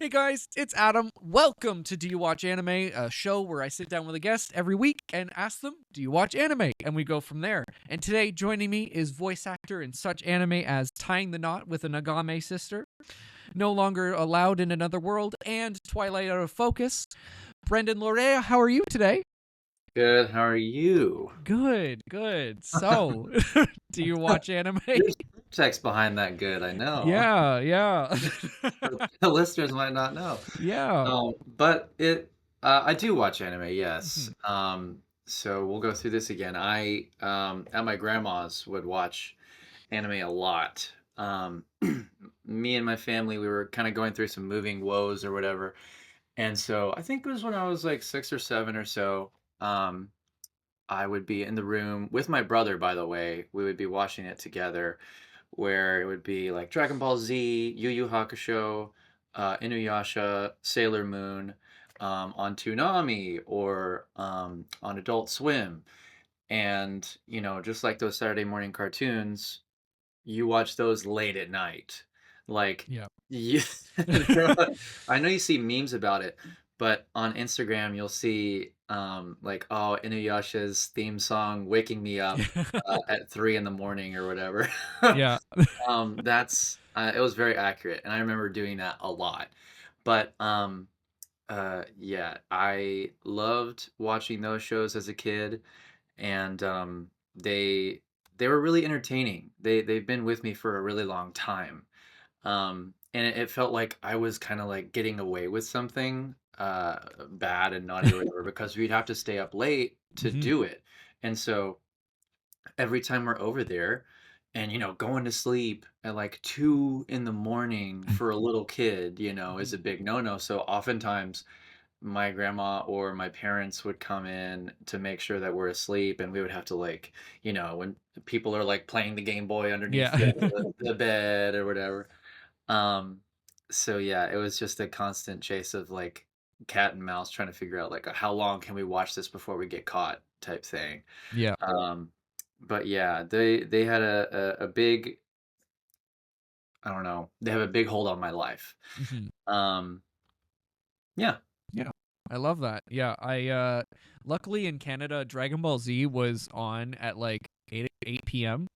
Hey guys, it's Adam. Welcome to Do You Watch Anime, a show where I sit down with a guest every week and ask them, Do you watch anime? And we go from there. And today, joining me is voice actor in such anime as Tying the Knot with a Nagame Sister, No Longer Allowed in Another World, and Twilight Out of Focus. Branden Loera, how are you today? Good. How are you? Good. So, do you watch anime? There's text behind that good, I know. Yeah. The listeners might not know. Yeah. But I do watch anime, yes. Mhm. So we'll go through this again. I at my grandma's would watch anime a lot. Me and my family, we were kind of going through some moving woes or whatever. And so I think it was when I was like 6 or 7 or so. I would be in the room with my brother, by the way. We would be watching it together, where it would be like Dragon Ball Z, Yu Yu Hakusho, Inuyasha, Sailor Moon, on Toonami or on Adult Swim. And, just like those Saturday morning cartoons, you watch those late at night. Like, Yeah. you, I know you see memes about it, but on Instagram you'll see like, oh, Inuyasha's theme song waking me up at 3 in the morning or whatever. Yeah. That's it was very accurate, and I remember doing that a lot. But yeah, I loved watching those shows as a kid, and they they were really entertaining. They've been with me for a really long time. And it felt like I was kind of like getting away with something bad and naughty or whatever because we'd have to stay up late to Mhm. do it. And so every time we're over there and going to sleep at like 2 in the morning for a little kid, is Mhm. a big no-no. So oftentimes my grandma or my parents would come in to make sure that we're asleep, and we would have to, like, when people are like playing the Game Boy underneath Yeah. the bed or whatever. um so yeah, it was just a constant chase of like cat and mouse trying to figure out like how long can we watch this before we get caught type thing. Yeah. But yeah, they had a big, I don't know, they have a big hold on my life. Mhm. um yeah. Yeah. I love that. Yeah. I luckily in Canada, Dragon Ball Z was on at like 8 p.m.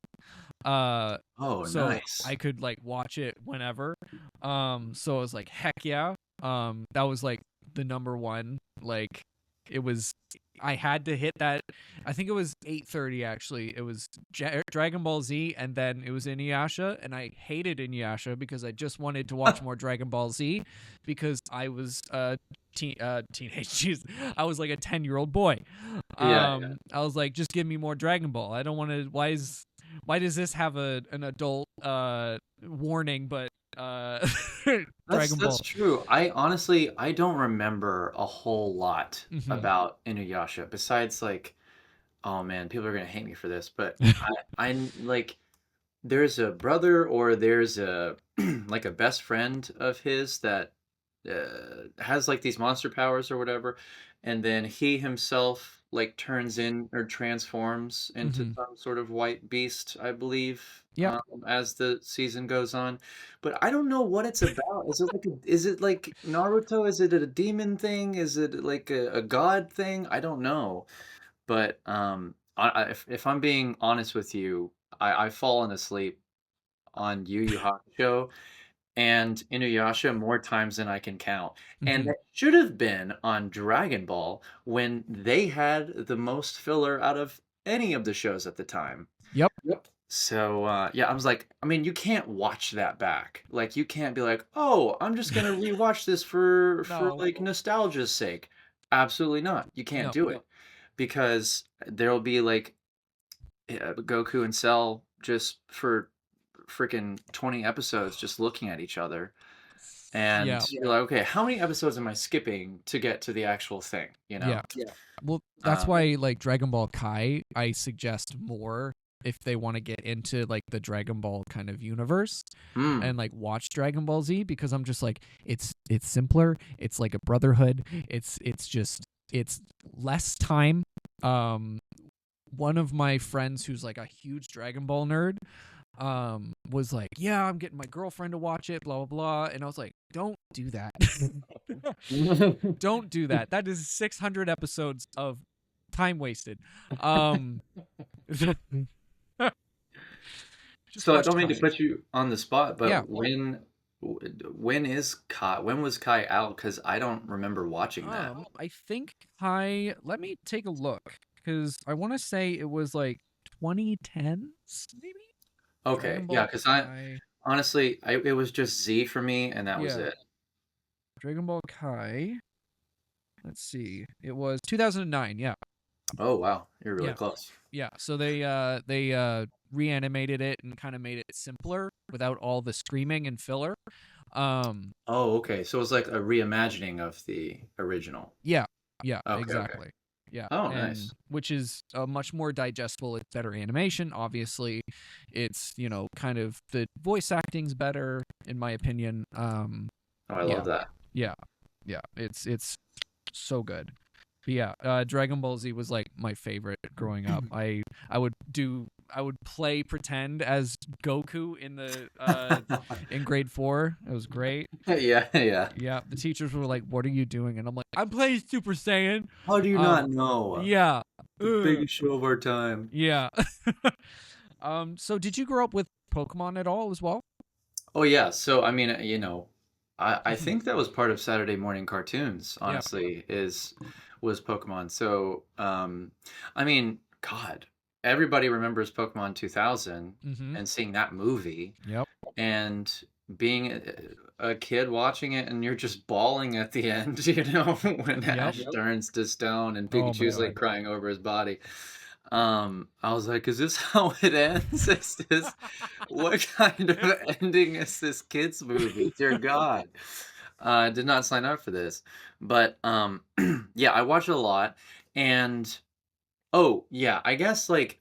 Oh, So nice. I could like watch it whenever. So I was like, heck yeah. That was like the number one. Like it was I had to hit that. I think it was 8:30 actually. It was Dragon Ball Z and then it was Inuyasha, and I hated Inuyasha because I just wanted to watch more Dragon Ball Z because I was teenage. Jeez, I was like a 10-year-old boy. Yeah. I was like, just give me more Dragon Ball. I don't want to. Why does this have an adult warning? But That's Dragon that's Ball. true. I don't remember a whole lot Hmm. about Inuyasha besides like, oh man, people are gonna hate me for this, but I like, there's a brother or there's a like a best friend of his that has like these monster powers or whatever, and then he himself like turns in or transforms into Hmm. some sort of white beast, I believe, Yep. as the season goes on. But I don't know what it's about. Is it like Naruto? Is it a demon thing? Is it like a god thing? I don't know. But if I'm being honest with you, I've fallen asleep on Yu Yu Hakusho and Inuyasha more times than I can count. And Hmm. that should have been on Dragon Ball when they had the most filler out of any of the shows at the time. Yep. Yep. So yeah, I was like, I mean, you can't watch that back. Like, you can't be like, oh, I'm just gonna rewatch this for No. like nostalgia's sake. Absolutely not. You can't No. do it because there'll be like Goku and Cell just for freaking 20 episodes just looking at each other. And Yeah. you're like, okay, how many episodes am I skipping to get to the actual thing, you Yeah. know? Yeah. Well, that's Um, why like Dragon Ball Kai, I suggest more if they want to get into like the Dragon Ball kind of universe mm, and like watch Dragon Ball Z, because I'm just like it's simpler, it's like a brotherhood. It's less time. Um one of my friends who's like a huge Dragon Ball nerd, was like, yeah, I'm getting my girlfriend to watch it, blah blah blah, and I was like, don't do that. Don't do that. That is 600 episodes of time wasted. Um, just So I watch don't mean to Kai. put you on the spot, Yeah. but when was Kai out? Because I don't remember watching that. I think Kai. Let me take a look because I want to say it was like 2010s, maybe. Okay, Dragon yeah, Ball because Kai. it was just Z for me, and that was Yeah, it. Dragon Ball Kai. Let's see. It was 2009. Yeah, Oh wow, you're really yeah, close. yeah. So they reanimated it and kind of made it simpler without all the screaming and filler. Um, Oh, okay. So it was like a reimagining of the original. yeah, yeah, Okay, okay. exactly. Yeah, Oh, and nice. which is much more digestible. It's better animation, obviously. It's kind of the voice acting's better in my opinion. Oh, I Yeah, love that. yeah, yeah. It's so good. But yeah, Dragon Ball Z was like my favorite growing up. I would play pretend as Goku in the in grade 4. It was great. Yeah, yeah. Yeah, the teachers were like, "What are you doing?" And I'm like, "I'm playing Super Saiyan." How do you Um, not know? yeah, The biggest show of our time. yeah. So did you grow up with Pokemon at all as well? Oh yeah, so I mean, I Mhm. think that was part of Saturday morning cartoons, Yeah. honestly, is was Pokemon. So, I mean, God, everybody remembers Pokemon 2000 Mm-hmm. and seeing that movie Yep. and being a kid watching it and you're just bawling at the end, when Yep. Ash turns to stone and Oh my Pikachu's like God. crying over his body. I was like, is this how it ends? Is this what kind of ending is this kids movie? Dear God. I did not sign up for this. But yeah, I watch it a lot. And oh yeah, I guess like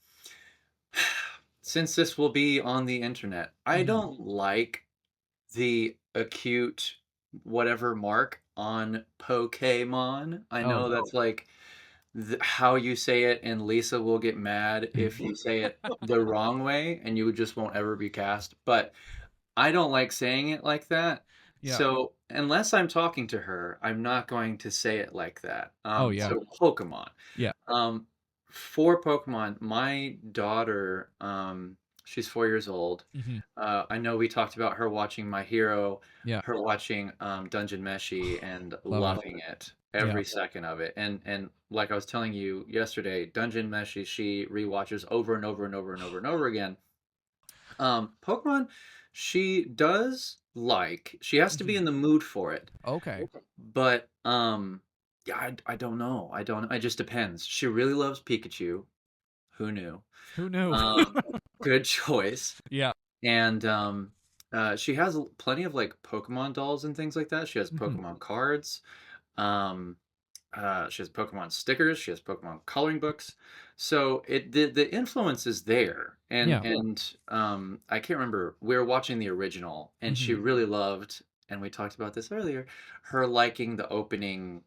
since this will be on the internet, I Mhm. don't like the acute whatever mark on Pokemon. I Oh. know that's like how you say it, and Lisa will get mad if you say it the wrong way, and you just won't ever be cast. But I don't like saying it like that. Yeah. So unless I'm talking to her, I'm not going to say it like that. Oh yeah. So Pokemon. Yeah. Um, for Pokemon, my daughter, she's 4 years old. Mhm. I know we talked about her watching My Hero, Yeah. her watching Dungeon Meshi, and Love it. loving it Yeah. every second of it. And like I was telling you yesterday, Dungeon Meshi she rewatches over and over and over and over and over again. Pokemon, she does like. She has to be Mhm. in the mood for it. Okay. But yeah, I don't know. I don't. It just depends. She really loves Pikachu. Who knew? Who knew? Um, good choice. Yeah. And she has plenty of like Pokemon dolls and things like that. She has Mhm. Pokemon cards. Um, she has Pokemon stickers. She has Pokemon coloring books. So the influence is there. Yeah. And I can't remember. We were watching the original, and she Mhm. really loved. And we talked about this earlier. Her liking the opening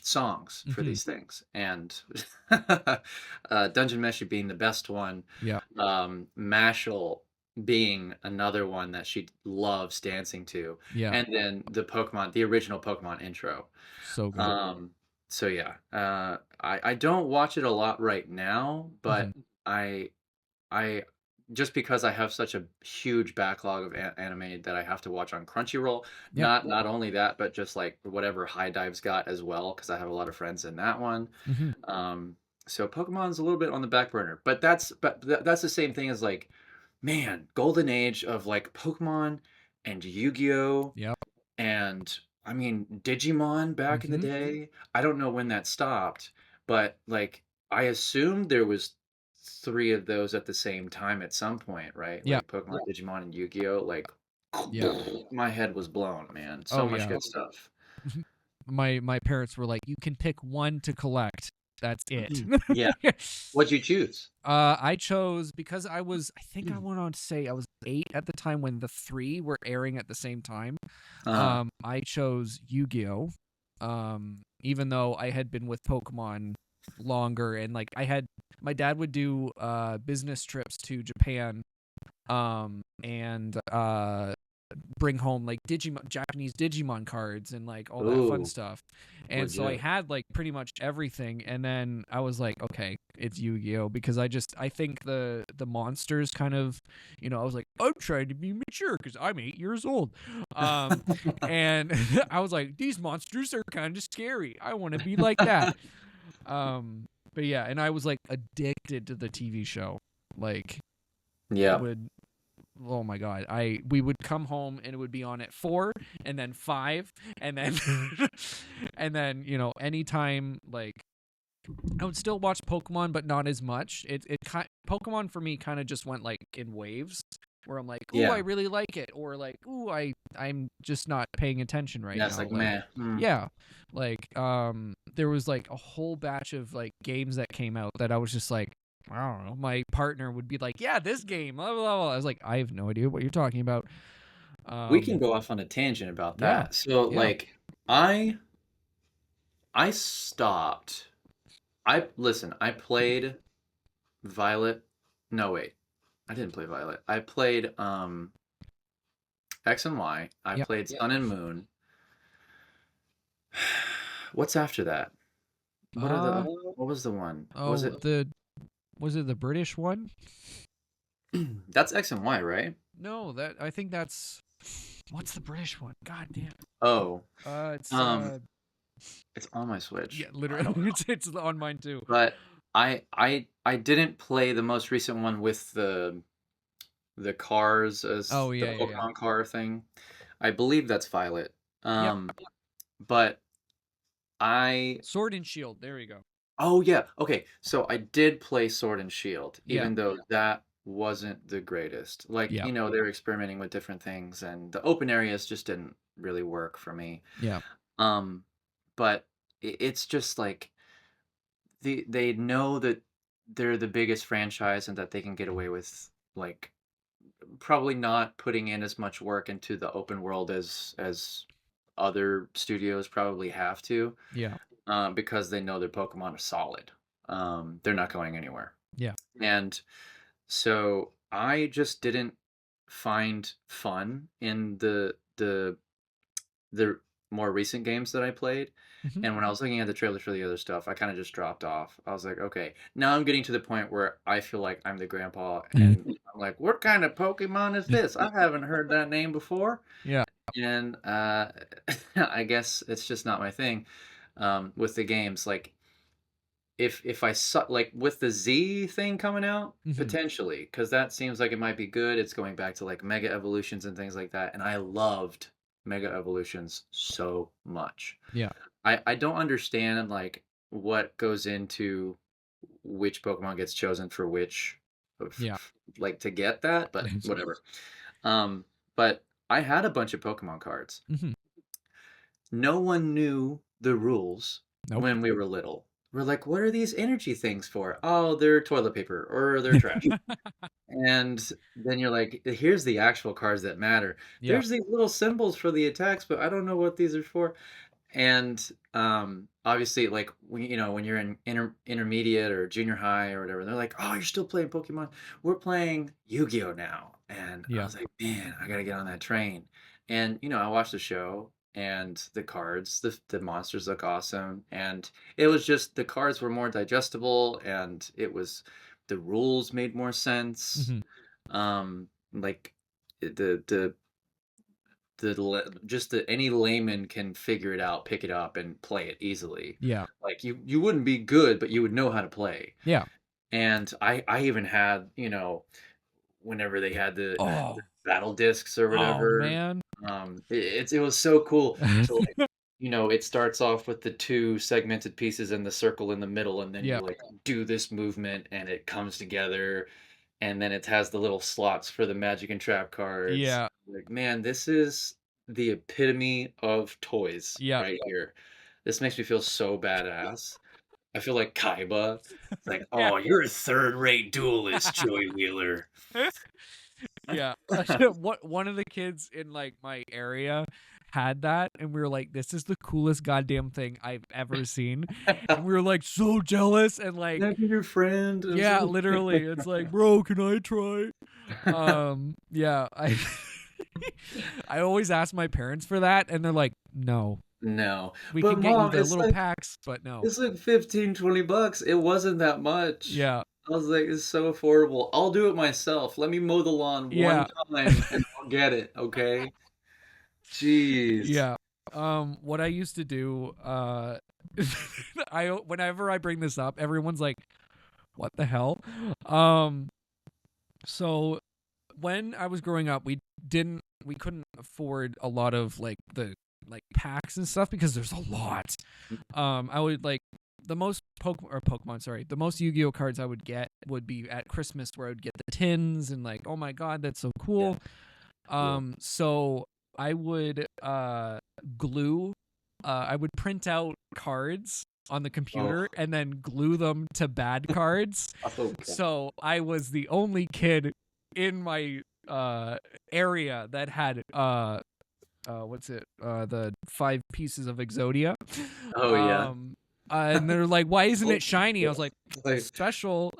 songs for Mhm. these things, and Dungeon Meshi being the best one. Yeah. Mashal being another one that she loves dancing to, Yeah. and then the original Pokemon intro. So good. Um, so yeah, I don't watch it a lot right now, but Mhm. I I just because I have such a huge backlog of anime that I have to watch on Crunchyroll. Yeah. Not only that, but just like whatever High Dive's got as well, because I have a lot of friends in that one. Mhm. Um, so Pokemon's a little bit on the back burner, but that's the same thing as like, man, golden age of like Pokemon and Yu-Gi-Oh! Yep. And I mean, Digimon back in the Mhm. day, I don't know when that stopped, but like I assumed there was three of those at the same time at some point, right? Yeah. Like Pokemon, Digimon, and Yu-Gi-Oh! Like Yeah. my head was blown, man. So Oh much yeah. good stuff. My parents were like, "You can pick one to collect. That's it." Mhm. Yeah. What'd you choose? I chose because I think I Mm. went on to say I was 8 at the time when the 3 were airing at the same time. Uh-huh. I chose Yu-Gi-Oh. Even though I had been with Pokemon longer and like my dad would do business trips to Japan and bring home like Japanese Digimon cards and like all that fun Ooh, stuff. And so I legit. had like pretty much everything, and then I was like, okay, it's Yu-Gi-Oh, because I think the monsters kind of, I was like, I'm trying to be mature because I'm 8 years old. And I was like, these monsters are kind of scary. I want to be like that. But yeah, and I was like addicted to the TV show. Like, Yeah. would oh my god, we would come home and it would be on at 4 and then 5 and then and then anytime, like, I would still watch Pokemon, but not as much. Pokemon for me kind of just went like in waves, where I'm like, ooh, I Yeah. really like it, or like, ooh, I'm just not paying attention right Yeah. It's now. like Like, meh. yeah, like there was like a whole batch of like games that came out that I was just like, I don't know. My partner would be like, yeah, this game, blah blah blah. I was like, I have no idea what you're talking about. We can Um, go off on a tangent about yeah, that. So yeah. like I I stopped. I listen, I played Violet. No, wait. I didn't play Violet. I played X and Y. I Yep. played Sun and Moon. What's after that? What are the Uh what was the one? Was oh, it was it the British one? that's X and Y, right? No, that I think that's what's the British one? God damn. Oh, It's um it's on my yeah, Switch. I literally, don't know. it's on mine too. But I didn't play the most recent one with the cars as Oh the yeah, yeah, yeah. Pokemon car thing. I believe that's Violet. Yep. But I Sword and Shield. There we go. oh yeah, okay. So I did play Sword and Shield, Yeah. even though that wasn't the greatest. Like, Yeah. they were experimenting with different things and the open areas just didn't really work for me. Yeah. Um, but it's just like they know that they're the biggest franchise and that they can get away with like probably not putting in as much work into the open world as other studios probably have to, Yeah. because they know their Pokemon are solid. They're not going anywhere. Yeah. And so I just didn't find fun in the more recent games that I played. Hmm. And when I was looking at the trailers for the other stuff, I kind of just dropped off. I was like, okay, now I'm getting to the point where I feel like I'm the grandpa and I'm like, what kind of Pokemon is this? I haven't heard that name before. Yeah. And I guess it's just not my thing, with the games. Like if I saw like with the Z thing coming out, Hmm. potentially, because that seems like it might be good. It's going back to like Mega Evolutions and things like that, and I loved Mega Evolutions so much. Yeah. I don't understand like what goes into which Pokemon gets chosen for which, Yeah. like to get that, but whatever. But I had a bunch of Pokemon cards. Hmm. No one knew the rules Nope. when we were little. We're like, what are these energy things for? Oh, they're toilet paper or they're trash. And then you're like, here's the actual cards that matter. Yeah. There's these little symbols for the attacks, but I don't know what these are for. And obviously, like when you're in intermediate or junior high or whatever, they're like, "Oh, you're still playing Pokemon? We're playing Yu-Gi-Oh now." And I Yeah. was like, "Man, I gotta get on that train." And I watched the show, and the cards, the monsters look awesome, and it was just the cards were more digestible, and the rules made more sense. Hmm. Like the just that any layman can figure it out, pick it up, and play it easily. Yeah. Like you wouldn't be good, but you would know how to play. Yeah. And I even had, whenever they had the Oh. battle discs or Oh whatever, man. it was so cool. So like, it starts off with the two segmented pieces and the circle in the middle, and then Yeah. you like do this movement and it comes together, and then it has the little slots for the magic and trap cards. Yeah. Like, man, this is the epitome of toys Yeah. right here. This makes me feel so badass. I feel like Kaiba. It's like, Yeah. oh, you're a third-rate duelist, Joey Wheeler. Yeah. What one of the kids in like my area had that, and we were like, this is the coolest goddamn thing I've ever seen. And we were like so jealous, and like, Can I be your friend? And yeah, so- literally, it's like, bro, can I try? Yeah, I always ask my parents for that, and they're like, no, No. we But can get you mom, the little packs, but no. it's like 15, $20. It wasn't that much. Yeah, I was like, it's so affordable. I'll do it myself. Let me mow the lawn one yeah, time and I'll get it, okay? Jeez. yeah. What I used to do, I whenever I bring this up, everyone's like, what the hell? Um, so when I was growing up, we couldn't afford a lot of like the like packs and stuff because there's a lot. I would like the most the most Yu-Gi-Oh cards I would get would be at Christmas, where I would get the tins and like, oh my god, that's so cool. So I would glue I would print out cards on the computer and then glue them to bad cards. Okay. So I was the only kid in my area that had the 5 pieces of Exodia. Oh, yeah. And they're like, why isn't it shiny? I was like, Like, special.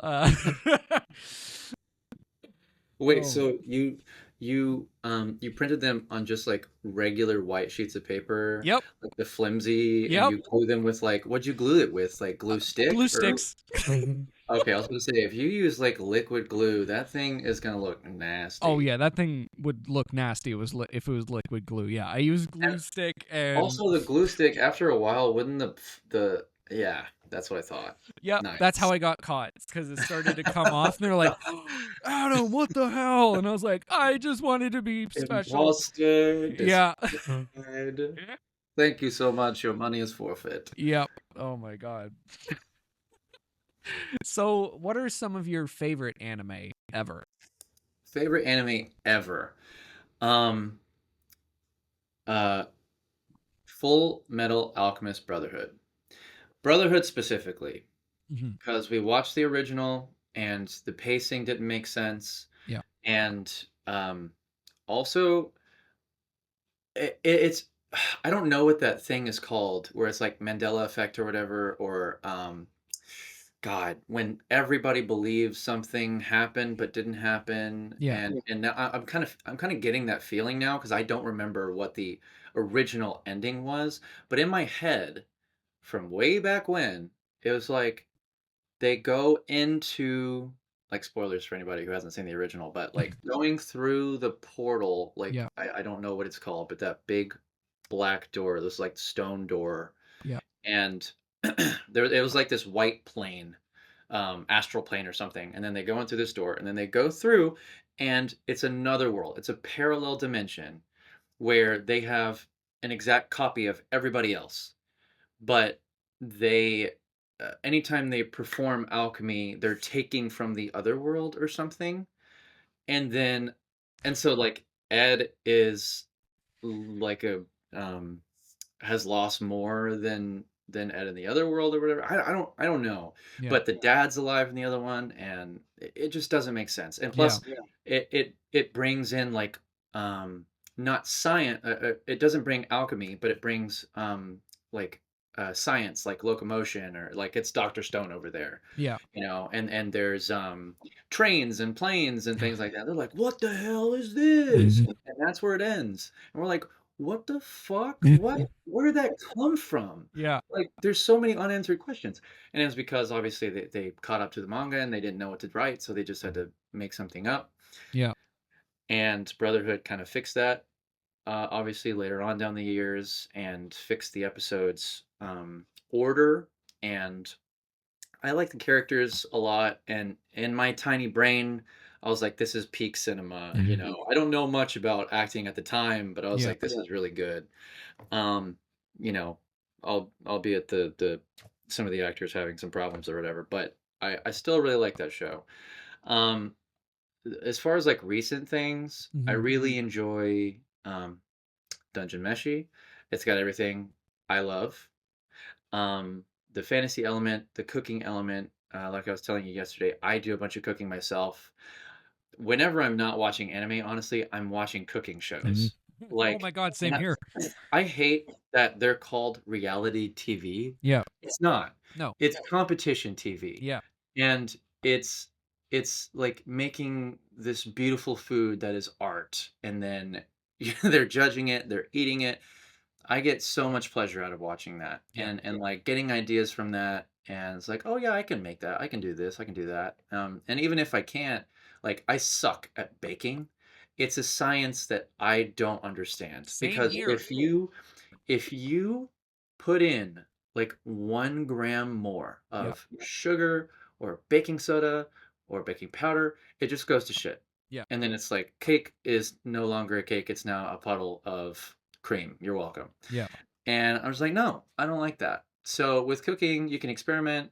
wait, Oh. so you printed them on just like regular white sheets of paper, Yep. like the flimsy, Yep. and you glue them with like, what'd you glue it with? Like glue stick? Glue or- sticks. Okay, I was gonna say, if you use like liquid glue, that thing is gonna look nasty. Oh yeah, that thing would look nasty. If it was liquid glue. Yeah, I use glue And stick and also the glue stick, after a while, wouldn't yeah, that's what I thought. yeah, Nice. that's how I got caught. Because it started to come off, and they're like, Adam, what the hell? And I was like, I just wanted to be special. Imposter. Yeah. Disqualified. Thank you so much. Your money is forfeit. Yep. Oh my god. So, what are some of your favorite anime ever? Favorite anime ever. Um Full Metal Alchemist Brotherhood. Brotherhood specifically, Mhm. because we watched the original and the pacing didn't make sense. Yeah. And also it's I don't know what that thing is called, where it's like Mandela effect or whatever, or God, when everybody believes something happened but didn't happen, Yeah. and now I'm kind of getting that feeling now because I don't remember what the original ending was, but in my head, from way back when, it was like they go into, like, spoilers for anybody who hasn't seen the original, but like going through the portal, like Yeah. I don't know what it's called, but that big black door, this like stone door, Yeah. and there it was like this white plane, astral plane or something, and then they go into this door, and then they go through, and it's another world. It's a parallel dimension where they have an exact copy of everybody else, but they anytime they perform alchemy, they're taking from the other world or something, and then and so like Ed is like a um has lost more than Ed in the other world or whatever. I don't know. Yeah. But the dad's alive in the other one, and it just doesn't make sense. And Yeah. plus, it brings in like not science. It doesn't bring alchemy, but it brings like science, like locomotion, or like it's Dr. Stone over there. Yeah. You know, and there's trains and planes and things like that. They're like, what the hell is this? And that's where it ends. And we're like, what the fuck? What? Where did that come from? Yeah. Like, there's so many unanswered questions. And it was because obviously they caught up to the manga and they didn't know what to write, so they just had to make something up. Yeah. And Brotherhood kind of fixed that, obviously later on down the years, and fixed the episodes order. And I like the characters a lot. And in my tiny brain, I was like, this is peak cinema. You know, I don't know much about acting at the time, but I was Yeah. like, this is really good. You know, albeit the some of the actors having some problems or whatever, but I still really like that show. Um, as far as like recent things, I really enjoy Dungeon Meshi. It's got everything I love. The fantasy element, the cooking element, like I was telling you yesterday, I do a bunch of cooking myself. Whenever I'm not watching anime, honestly, I'm watching cooking shows. Oh my Like, God, and same here. I hate that they're called reality TV. Yeah. It's not. No. It's competition TV. Yeah. And it's like making this beautiful food that is art, and then they're judging it, they're eating it. I get so much pleasure out of watching that, Yeah. and like getting ideas from that, and it's like, oh yeah, I can make that, I can do this, I can do that. And even if I can't, like I suck at baking. It's a science that I don't understand, Same because here. if you put in like 1 gram more Yeah. of sugar or baking soda or baking powder, it just goes to shit. Yeah. And then it's like cake is no longer a cake, it's now a puddle of cream. You're welcome. Yeah. And I was like, no, I don't like that. So with cooking, you can experiment.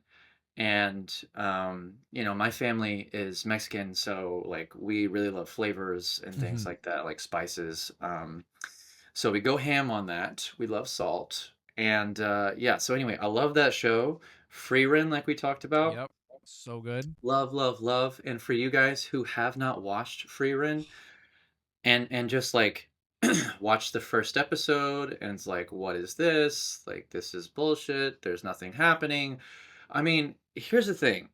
And my family is Mexican, so like we really love flavors and things Hmm. like that, like spices. So we go ham on that. We love salt. And yeah, so anyway, I love that show. Frieren, like we talked about. Yep. So good. Love, love, love. And for you guys who have not watched Frieren, and just like watch the first episode and it's like, what is this? Like, this is bullshit. There's nothing happening. I mean, here's the thing.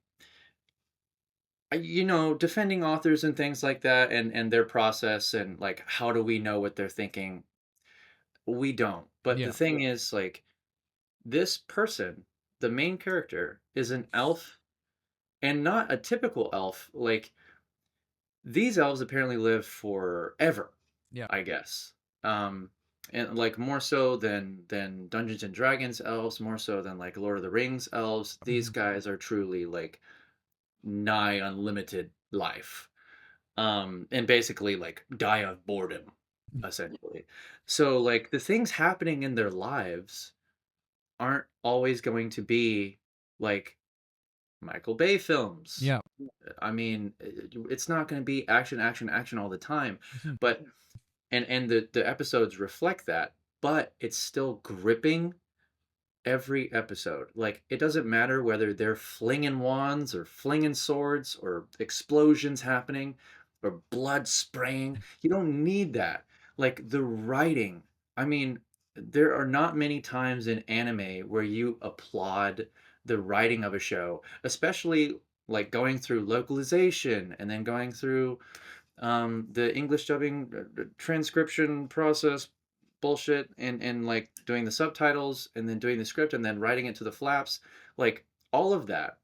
Defending authors and things like that, and their process, and like how do we know what they're thinking? We don't. But the Yeah. thing is, like, this person, the main character, is an elf, and not a typical elf. Like, these elves apparently live forever, Yeah. I guess. Um, and like more so than Dungeons and Dragons elves, more so than like Lord of the Rings elves. These Hmm. guys are truly like nigh unlimited life. And basically like die of boredom, essentially. So like the things happening in their lives aren't always going to be like Michael Bay films. Yeah. I mean, it's not going to be action, action, action all the time, Hmm. but and the episodes reflect that, but it's still gripping every episode. Like it doesn't matter whether they're flinging wands or flinging swords or explosions happening or blood spraying. You don't need that. Like the writing. I mean, there are not many times in anime where you applaud the writing of a show, especially like going through localization and then going through the English dubbing transcription process bullshit, and like doing the subtitles and then doing the script and then writing it to the flaps, like all of that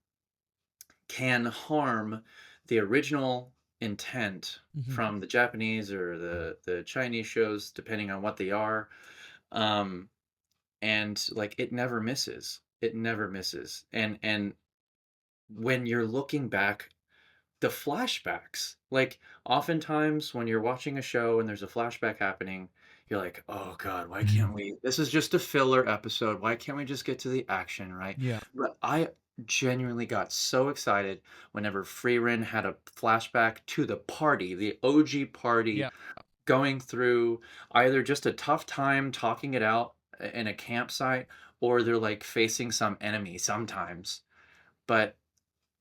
can harm the original intent Hmm. from the Japanese or the Chinese shows, depending on what they are. um and like it never misses, it never misses. And when you're looking back, the flashbacks, like oftentimes when you're watching a show and there's a flashback happening, you're like, oh god, why Hmm. can't we, this is just a filler episode, why can't we just get to the action, right? Yeah. But I genuinely got so excited whenever Frieren had a flashback to the party, the OG party, Yeah. going through either just a tough time talking it out in a campsite, or they're like facing some enemy sometimes. But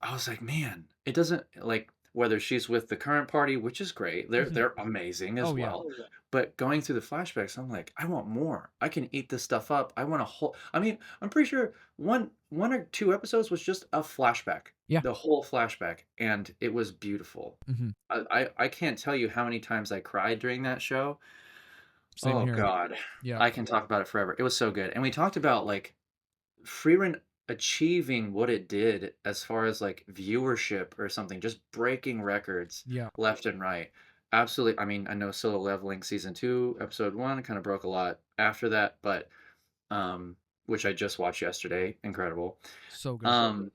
I was like, man, it doesn't, like, whether she's with the current party, which is great. They're Hmm. they're amazing as Oh yeah. well. But going through the flashbacks, I'm like, I want more. I can eat this stuff up. I want a whole, I mean, I'm pretty sure one or two episodes was just a flashback. Yeah. The whole flashback, and it was beautiful. Hmm. I can't tell you how many times I cried during that show. Same Oh here. God. Yeah. I can talk about it forever. It was so good. And we talked about like Frieren achieving what it did as far as like viewership or something, just breaking records Yeah. left and right. Absolutely. I mean, I know Solo Leveling season 2, episode 1 kind of broke a lot after that, but which I just watched yesterday. Incredible. So good. Um,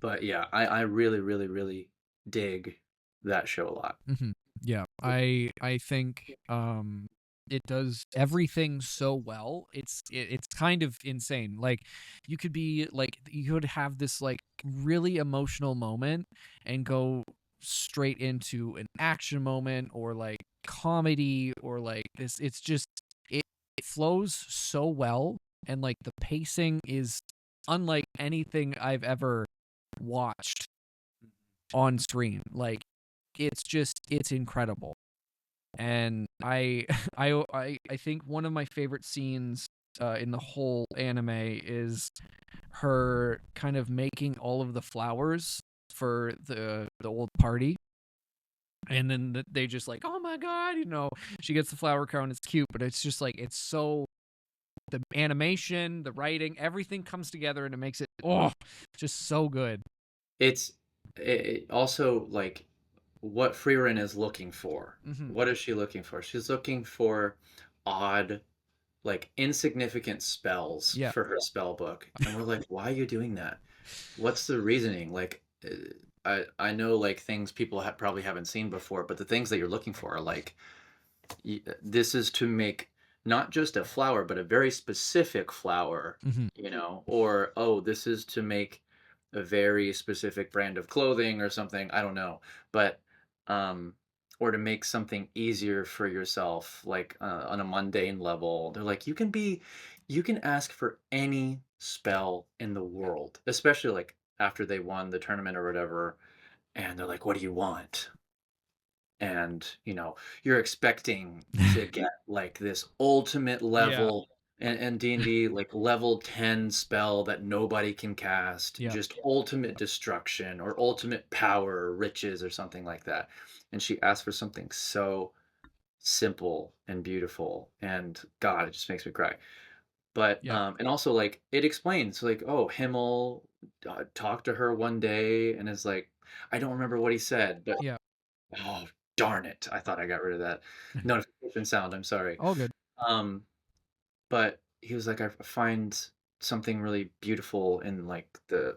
but yeah, I really, really, really dig that show a lot. Hmm. Yeah. I think it does everything so well. It's kind of insane. Like you could be like you could have this like really emotional moment and go straight into an action moment or like comedy or like this. It's just it flows so well, and like the pacing is unlike anything I've ever watched on screen. Like it's incredible. And I think one of my favorite scenes in the whole anime is her kind of making all of the flowers for the old party. And then they just like, oh my god, she gets the flower crown. It's cute, but it's just like, it's so, the animation, the writing, everything comes together and it makes it just so good. It also like what Frieren is looking for. Mm-hmm. What is she looking for? She's looking for odd, like insignificant spells for her spell book. And we're like, why are you doing that? What's the reasoning? Like, I know like things people probably haven't seen before, but the things that you're looking for are like, this is to make not just a flower, but a very specific flower, or, oh, this is to make a very specific brand of clothing or something. I don't know. But, or to make something easier for yourself, like on a mundane level. They're like, you can ask for any spell in the world, especially like after they won the tournament or whatever. And they're like, what do you want? And you're expecting to get like this ultimate level and D&D like level 10 spell that nobody can cast, just ultimate destruction or ultimate power or riches or something like that. And she asked for something so simple and beautiful, and god, it just makes me cry. But and also like it explains like, oh, Himmel talked to her one day and is like, I don't remember what he said, but oh, darn it. I thought I got rid of that notification sound. I'm sorry. All good. But he was like, I find something really beautiful in like the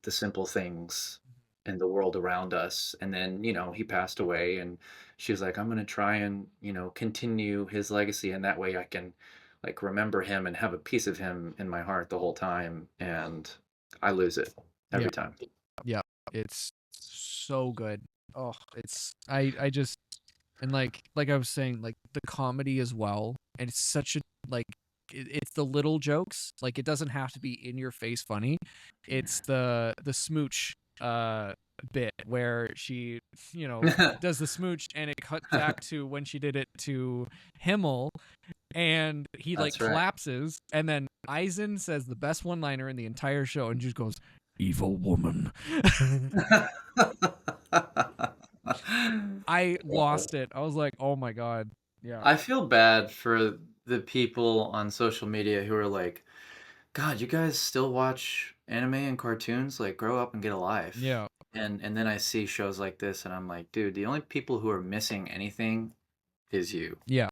simple things in the world around us. And then, he passed away, and she was like, I'm going to try and, continue his legacy. And that way I can like remember him and have a piece of him in my heart the whole time. And I lose it every time. Yeah. It's so good. Oh, I just, and like I was saying, like the comedy as well, and it's such a like it's the little jokes. Like it doesn't have to be in your face funny. It's the smooch bit where she does the smooch, and it cuts back to when she did it to Himmel, and he That's like right. collapses, and then Aizen says the best one-liner in the entire show and just goes, evil woman. I lost it. I was like, oh my god. Yeah. I feel bad for the people on social media who are like, god, you guys still watch anime and cartoons? Like, grow up and get a life. Yeah. And then I see shows like this and I'm like, dude, the only people who are missing anything is you. Yeah.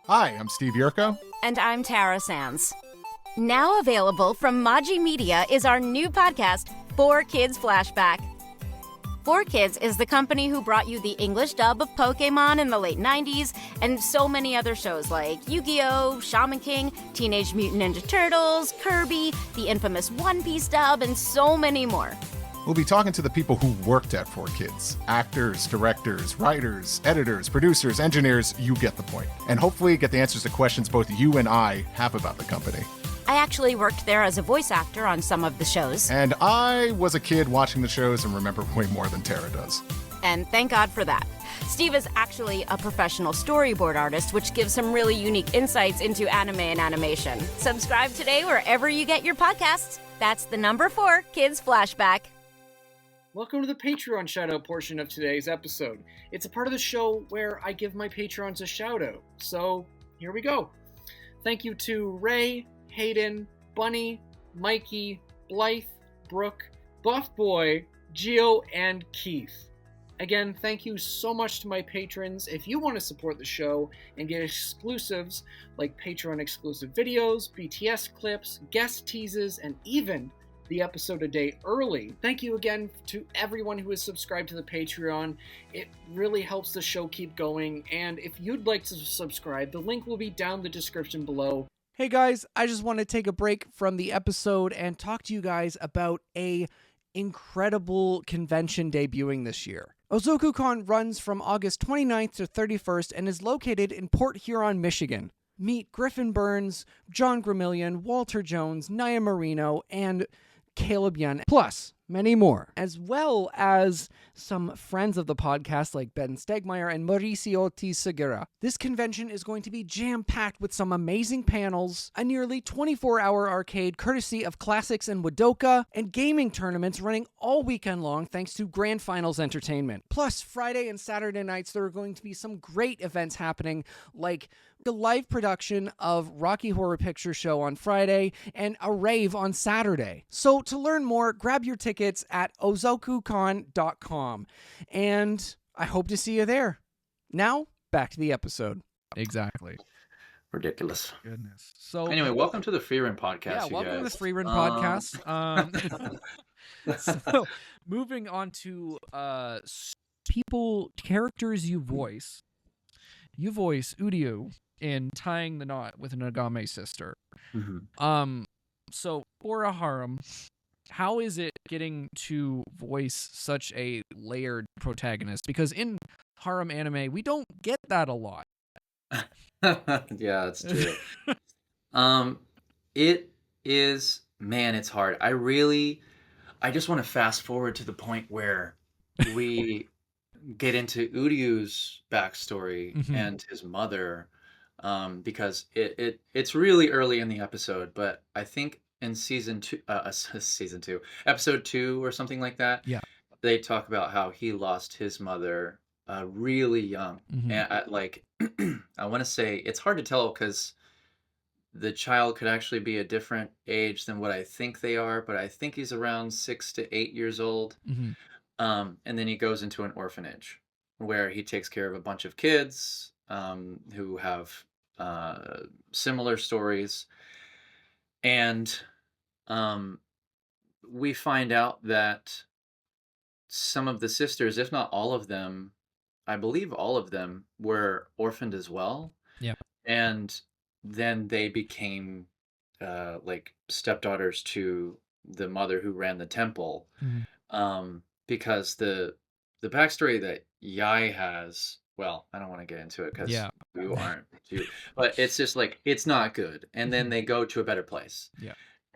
Hi, I'm Steve Yurko. And I'm Tara Sands. Now available from Maji Media is our new podcast, 4Kids Flashback. 4Kids is the company who brought you the English dub of Pokemon in the late 90s and so many other shows like Yu-Gi-Oh!, Shaman King, Teenage Mutant Ninja Turtles, Kirby, the infamous One Piece dub, and so many more. We'll be talking to the people who worked at 4Kids. Actors, directors, writers, editors, producers, engineers, you get the point. And hopefully get the answers to questions both you and I have about the company. I actually worked there as a voice actor on some of the shows. And I was a kid watching the shows and remember way more than Tara does. And thank God for that. Steve is actually a professional storyboard artist, which gives some really unique insights into anime and animation. Subscribe today wherever you get your podcasts. That's the number 4 Kids Flashback. Welcome to the Patreon shout-out portion of today's episode. It's a part of the show where I give my Patrons a shout-out. So, here we go. Thank you to Ray, Hayden, Bunny, Mikey, Blythe, Brooke, Buff Boy, Gio, and Keith. Again, thank you so much to my patrons. If you want to support the show and get exclusives like Patreon-exclusive videos, BTS clips, guest teases, and even the episode a day early, thank you again to everyone who has subscribed to the Patreon. It really helps the show keep going, and if you'd like to subscribe, the link will be down the description below. Hey guys, I just want to take a break from the episode and talk to you guys about a incredible convention debuting this year. OzokuCon runs from August 29th to 31st and is located in Port Huron, Michigan. Meet Griffin Burns, John Gramillion, Walter Jones, Nia Marino, and Caleb Young. Plus, many more, as well as some friends of the podcast like Ben Stegmeyer and Mauricio T. Segura. This convention is going to be jam-packed with some amazing panels, a nearly 24-hour arcade courtesy of Classics and Wadoka, and gaming tournaments running all weekend long thanks to Grand Finals Entertainment. Plus, Friday and Saturday nights, there are going to be some great events happening, like a live production of Rocky Horror Picture Show on Friday and a rave on Saturday. So to learn more, grab your tickets at ozokukon.com. And I hope to see you there. Now, back to the episode. Exactly. Ridiculous. Goodness. So Anyway, welcome to the Frieren podcast. yeah, you welcome guys. to the Frieren podcast. So moving on to characters you voice. You voice Udio in Tying the Knot with an Agame sister. Mm-hmm. So for a harem, how is it getting to voice such a layered protagonist? Because in harem anime, we don't get that a lot. Yeah, it's true. It is, man, it's hard. I just want to fast forward to the point where we get into Uryu's backstory Mhm. and his mother, because it's really early in the episode, but I think in season two, episode 2 or something like that, Yeah. they talk about how he lost his mother really young. Mhm. And at like, I want to say it's hard to tell because the child could actually be a different age than what I think they are, but I think he's around 6 to 8 years old. Mhm. And then he goes into an orphanage where he takes care of a bunch of kids who have similar stories. And we find out that some of the sisters, if not all of them, I believe all of them, were orphaned as well. Yeah. And then they became like stepdaughters to the mother who ran the temple. Mhm. Because the backstory that Yai has, well, I don't want to get into it because Yeah. you aren't you, but it's just like it's not good. And then Mhm. they go to a better place. Yeah.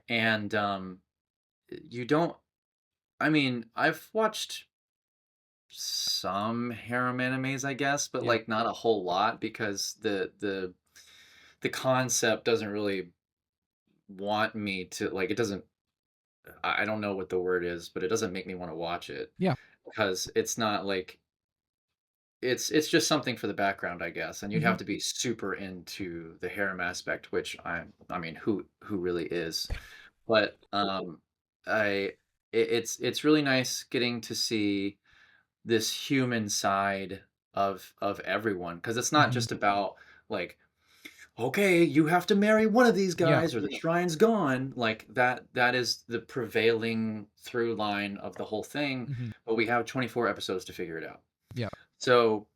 And you don't. I mean, I've watched some harem animes, I guess, but Yeah. like not a whole lot because the concept doesn't really want me to like. It doesn't. I don't know what the word is, but it doesn't make me want to watch it. Yeah. Because it's not like it's just something for the background, I guess, and you'd have to be super into the harem aspect, which I mean, who really is? But it's really nice getting to see this human side of everyone because it's not Mhm. just about like okay, you have to marry one of these Yeah. guys or the shrine's gone. Like that is the prevailing through line of the whole thing, Mhm. but we have 24 episodes to figure it out. Yeah. So,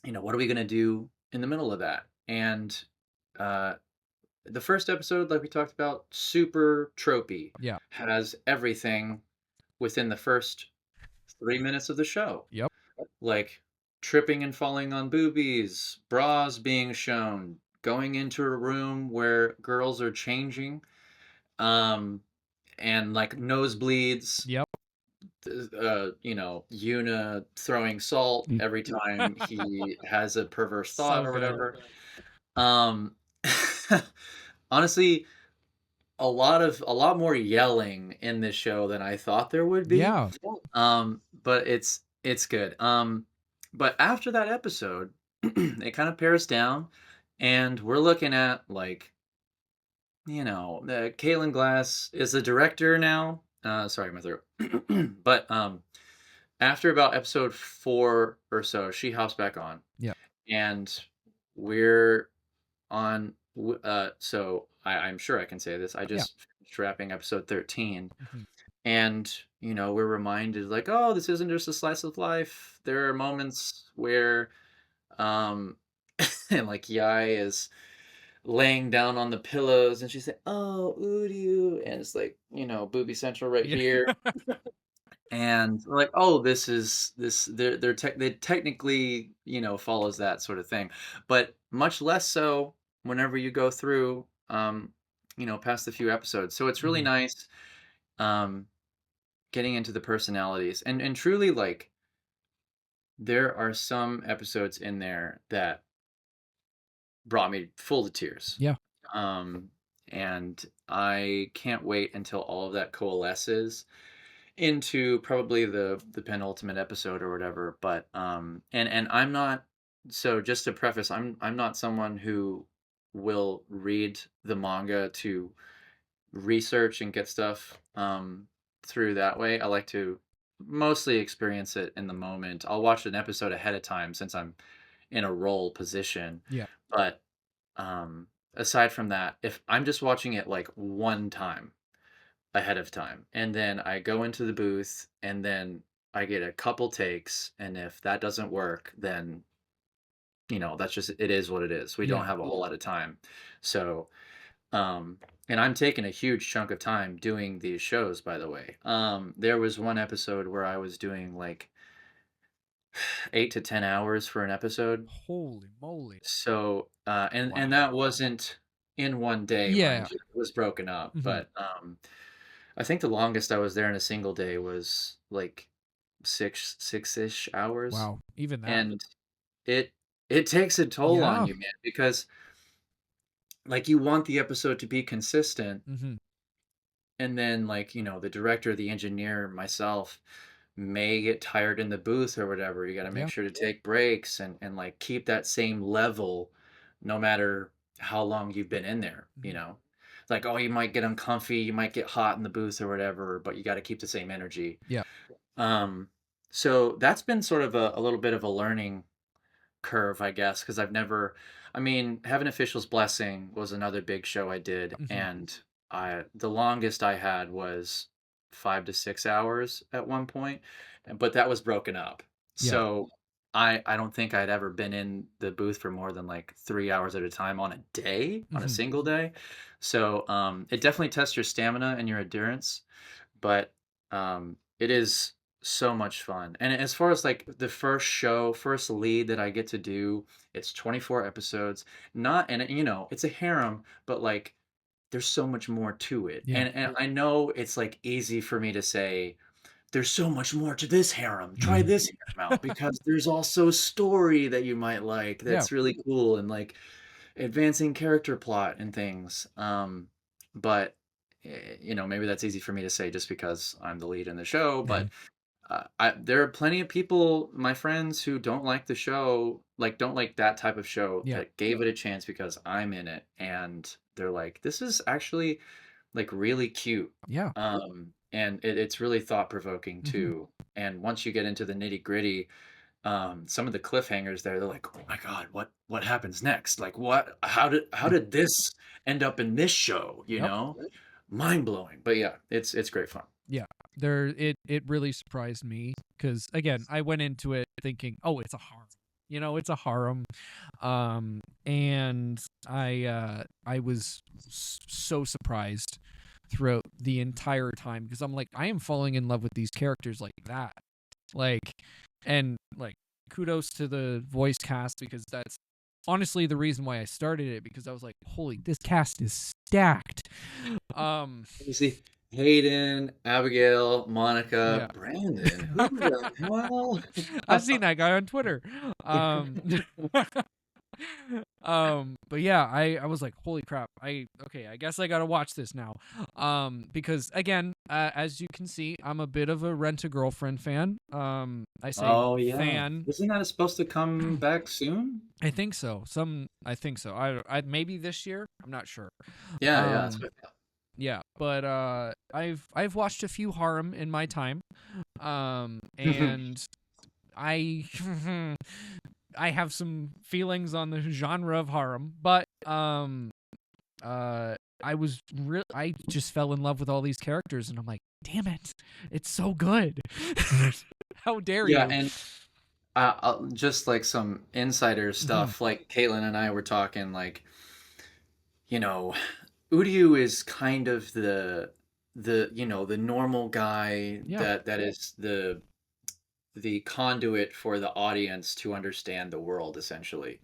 what are we going to do in the middle of that? And uh the first episode, like we talked about, super tropey. Yeah. Has everything within the first 3 minutes of the show. Yep. Like tripping and falling on boobies, bras being shown, going into a room where girls are changing, and like nosebleeds. Yep. Yuna throwing salt every time he has a perverse thought So or good. whatever. Honestly, a lot more yelling in this show than I thought there would be. Yeah. But it's good. But after that episode, it kind of pares down, and we're looking at like, the Caitlin Glass is the director now. Sorry, my throat. But after about episode 4 or so, she hops back on. Yeah. And we're on. So I'm sure I can say this. I just finished wrapping episode 13. Mhm. And, we're reminded like, oh, this isn't just a slice of life. There are moments where, like Yai is laying down on the pillows and she's like, oh, Uryu. And it's like, booby central right Yeah. here. And we're like, oh, this is this. They technically, follows that sort of thing, but much less so whenever you go through, past the few episodes. So it's really Mhm. nice. getting into the personalities, and truly, like, there are some episodes in there that brought me full to tears. Yeah. Um, and I can't wait until all of that coalesces into probably the penultimate episode or whatever. But and I'm not, so just to preface, I'm not someone who will read the manga to research and get stuff through that way. I like to mostly experience it in the moment. I'll watch an episode ahead of time since I'm in a role position. Yeah. But aside from that, if I'm just watching it like one time ahead of time, and then I go into the booth and then I get a couple takes, and if that doesn't work, then that's just, it is what it is. We Yeah. don't have a whole lot of time. So and I'm taking a huge chunk of time doing these shows, by the way. There was one episode where I was doing like 8 to 10 hours for an episode. Holy moly. So, and Wow. that wasn't in one day, Yeah. mind you. It was broken up. Mhm. But I think the longest I was there in a single day was like 6-ish hours. Wow. Even that. And it takes a toll on Yeah. you, man, because like you want the episode to be consistent, Mhm. and then like, the director, the engineer, myself may get tired in the booth or whatever. You got to make Yeah. sure to take breaks and like keep that same level no matter how long you've been in there, Mhm. Like, oh, you might get uncomfy, you might get hot in the booth or whatever, but you got to keep the same energy. Yeah. So that's been sort of a little bit of a learning curve, I guess, because Heaven Official's Blessing was another big show I did, Mhm. and the longest I had was 5 to 6 hours at one point, but that was broken up. Yeah. So I don't think I'd ever been in the booth for more than like 3 hours at a time on a day, on a Mhm. single day. So it definitely tests your stamina and your endurance, but it is so much fun. And as far as like the first lead that I get to do, it's 24 episodes. Not, and it's a harem, but like there's so much more to it. Yeah. And I know it's like easy for me to say, there's so much more to this harem. Try this harem out, because there's also a story that you might like Yeah. that's really cool, and like advancing character plot and things. But maybe that's easy for me to say just because I'm the lead in the show. But there are plenty of people, my friends, who don't like the show, like don't like that type of show, Yeah. that gave it a chance because I'm in it, and they're like, this is actually like really cute. Yeah. And it's really thought provoking Mhm. too. And once you get into the nitty gritty, some of the cliffhangers there, they're like, oh my god, what happens next? Like, how did this end up in this show? Yep. Mind blowing. But yeah, it's great fun. Yeah. It really surprised me because again, I went into it thinking, oh, it's a harem. It's a harem. And I was so surprised throughout the entire time because I'm like, I am falling in love with these characters like that. Like, and like, kudos to the voice cast because that's honestly the reason why I started it, because I was like, holy, this cast is stacked. You see Hayden, Abigail, Monica, Yeah. Branden. Who the hell? I've seen that guy on Twitter. But yeah, I was like, holy crap. I guess I gotta watch this now. Because again, as you can see, I'm a bit of a Rent a Girlfriend fan. I say Oh yeah. fan. Isn't that supposed to come back soon? I think so. I think so. I maybe this year. I'm not sure. Yeah, that's what I thought. Yeah, but I've watched a few harem in my time. And I I have some feelings on the genre of harem, but I just fell in love with all these characters, and I'm like, damn it, it's so good. How dare you? Yeah, and just like some insider stuff, like Caitlin and I were talking, like, Uryu is kind of the normal guy that is the conduit for the audience to understand the world, essentially.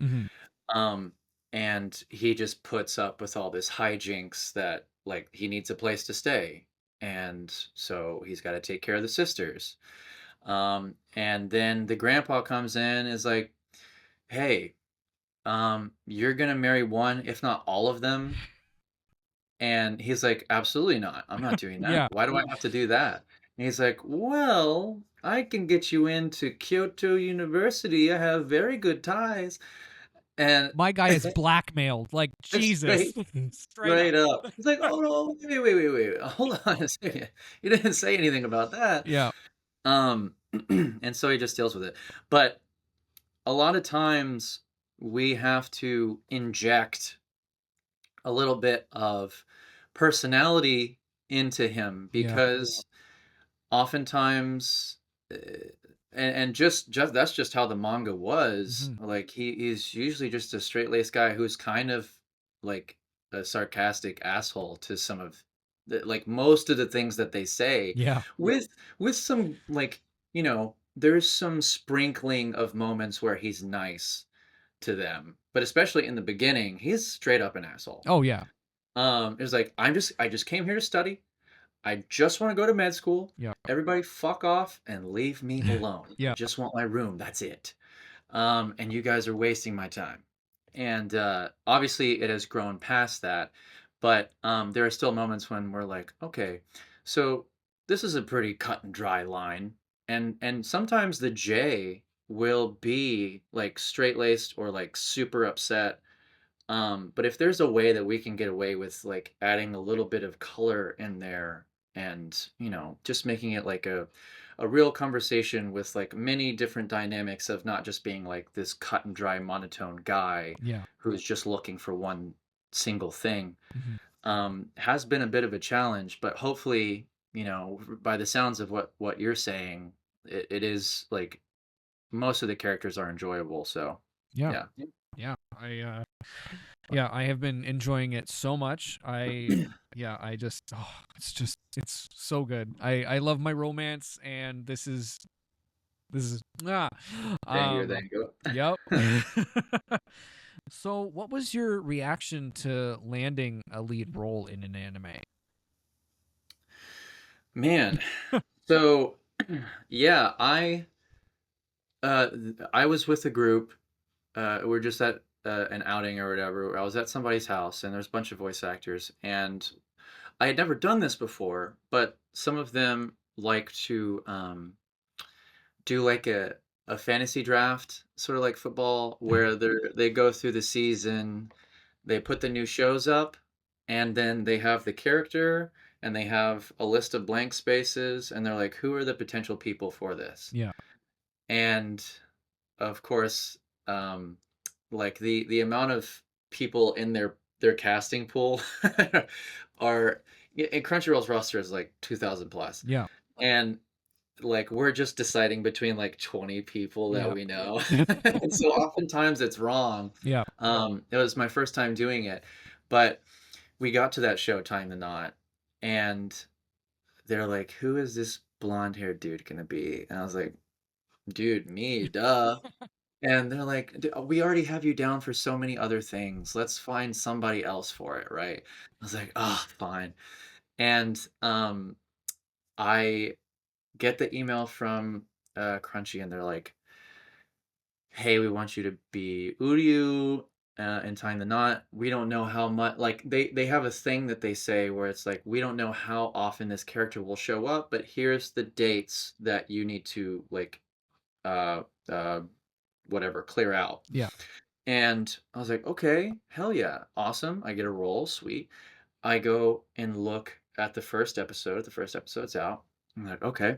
And he just puts up with all this hijinks that, like, he needs a place to stay. and so he's got to take care of the sisters. And then the grandpa comes in and is like, hey, you're gonna marry one, if not all of them. And he's like, absolutely not. I'm not doing that. Yeah. Why do I have to do that? And he's like, well, I can get you into Kyoto University. I have very good ties. And My guy is blackmailed. Like, Jesus. Straight straight up. up. He's like, oh no, wait. Hold on a second. You didn't say anything about that. Yeah. And so he just deals with it. But a lot of times we have to inject a little bit of personality into him Yeah. because oftentimes and just that's just how the manga was. Like he's usually just a straight-laced guy who's kind of like a sarcastic asshole to some of like most of the things that they say, Yeah. with some, like, there's some sprinkling of moments where he's nice to them, but especially in the beginning he's straight up an asshole. Oh, yeah. It was like, I just came here to study. I just want to go to med school. Yeah. Everybody fuck off and leave me alone. Yeah. I just want my room. That's it. And you guys are wasting my time. And obviously it has grown past that, but there are still moments when we're like, okay, so this is a pretty cut and dry line. And sometimes the J will be like straight-laced or like super upset. But if there's a way that we can get away with like adding a little bit of color in there and, just making it like a real conversation with like many different dynamics of not just being like this cut and dry monotone guy Yeah. who's just looking for one single thing, Mhm. has been a bit of a challenge, but hopefully, by the sounds of what you're saying, it is like most of the characters are enjoyable. So Yeah. yeah. Yeah. I have been enjoying it so much. It's so good. I love my romance, and this is Thank you. Yep. So, what was your reaction to landing a lead role in an anime? Man, so yeah, I was with a group. We're just at an outing or whatever. I was at somebody's house, and there's a bunch of voice actors, and I had never done this before, but some of them like to do like a fantasy draft, sort of like football, where they go through the season, they put the new shows up, and then they have the character and they have a list of blank spaces, and they're like, who are the potential people for this? Yeah. And of course, like the amount of people in their casting pool are, and Crunchyroll's roster is like 2,000 plus. Yeah. And like we're just deciding between like 20 people that Yeah. we know. And so oftentimes it's wrong. Yeah. It was my first time doing it, but we got to that show, Tying the Knot, and they're like, who is this blonde haired dude gonna be? And I was like, dude, me, duh. And they're like, we already have you down for so many other things. Let's find somebody else for it, right? I was like, oh, fine. And I get the email from Crunchy, and they're like, hey, we want you to be Uryu in Tying the Knot. We don't know how much, like, they have a thing that they say where it's like, we don't know how often this character will show up, but here's the dates that you need to, like, uh, uh, whatever, clear out. Yeah. And I was like, okay, hell yeah, awesome. I get a role, sweet. I go and look at the first episode. The first episode's out. I'm like, okay.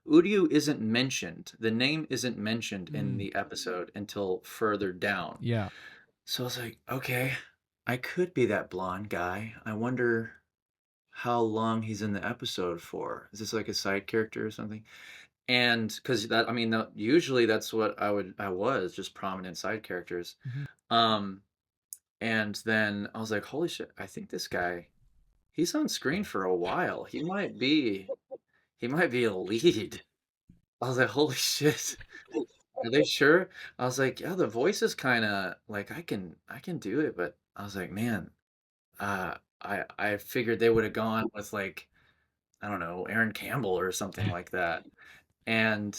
Uryu isn't mentioned. The name isn't mentioned in the episode until further down. Yeah. So I was like, okay, I could be that blonde guy. I wonder how long he's in the episode for. Is this like a side character or something? And because that, I mean, usually that's what I was, just prominent side characters. And then I was like, holy shit, I think this guy, he's on screen for a while. He might be a lead. I was like, holy shit. Are they sure? I was like, yeah, the voice is kind of like I can do it, but I was like, man, I figured they would have gone with like, I don't know, Aaron Campbell or something like that. And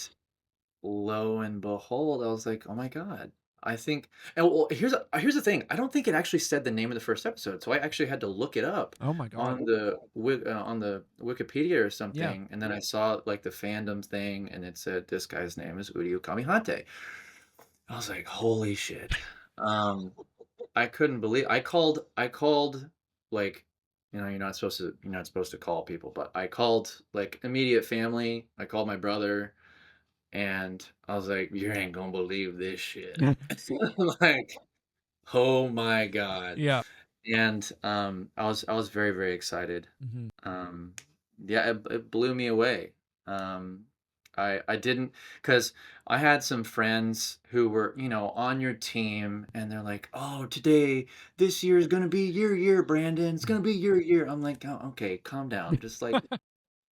lo and behold, I was like, "Oh my god." I think and well, here's the thing, I don't think it actually said the name of the first episode, so I actually had to look it up Oh my god. on the Wikipedia or Yeah. something, and then I saw, like, the fandom thing, and it said, "This guy's name is Udio Kamihante." I was like, "Holy shit." Um, I couldn't believe I called, like, you're not supposed to call people, but I called, like, immediate family, I called my brother, and I was like, "You ain't gonna believe this shit." Like, oh my god. Yeah. And, I was very, very excited. Hmm. Um, yeah, it blew me away. Um, I didn't, cause I had some friends who were, on your team, and they're like, "Oh, this year is gonna be your year, Brandon. It's gonna be your year." I'm like, "Oh, okay, calm down. Just, like,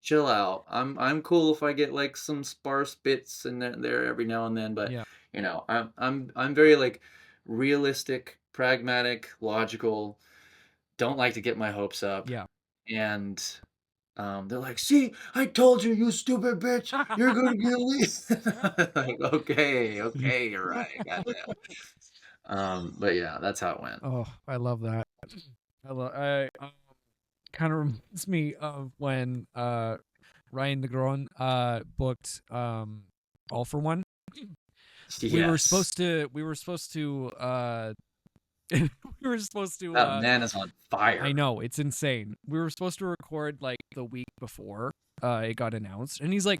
chill out. I'm cool if I get like some sparse bits in there every now and then, but Yeah. I'm very like realistic, pragmatic, logical. Don't like to get my hopes up. Yeah. And they're like, "See, I told you, you stupid bitch, you're gonna get elite." Like, okay, you're right. Goddamn. But yeah, that's how it went. Oh, I love that. I kind of reminds me of when Ryan Negron booked All for One. We were Yes. supposed to we were supposed to That man is on fire. I know, it's insane. We were supposed to record like the week before it got announced, and he's like,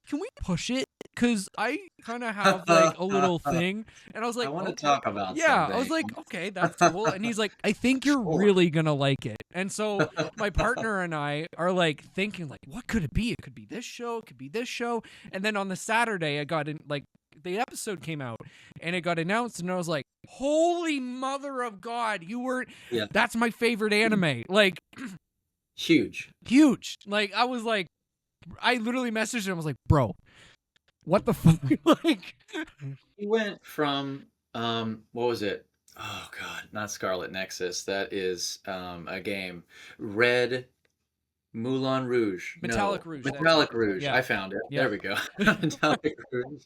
"Can we push it? Cause I kind of have like a little thing." And I was like, I want to "Okay." talk about Yeah, something. I was like, "Okay, that's cool." And he's like, "I think you're Sure. really gonna like it." And so my partner and I are like thinking, like, what could it be? It could be this show. It could be this show. And then on the Saturday, I got in like the episode came out and it got announced, and I was like, "Holy mother of God! Yeah. That's my favorite anime." Like, Huge. huge. Like, I was like, I literally messaged him. I was like, "Bro, what the fuck?" Like, He went from what was it? Oh god, not Scarlet Nexus. That is a game. Red Moulin Rouge. Metallic No. Rouge, that's Metallic it. Rouge. Yeah. I found it. Yeah. There we go. Metallic Rouge.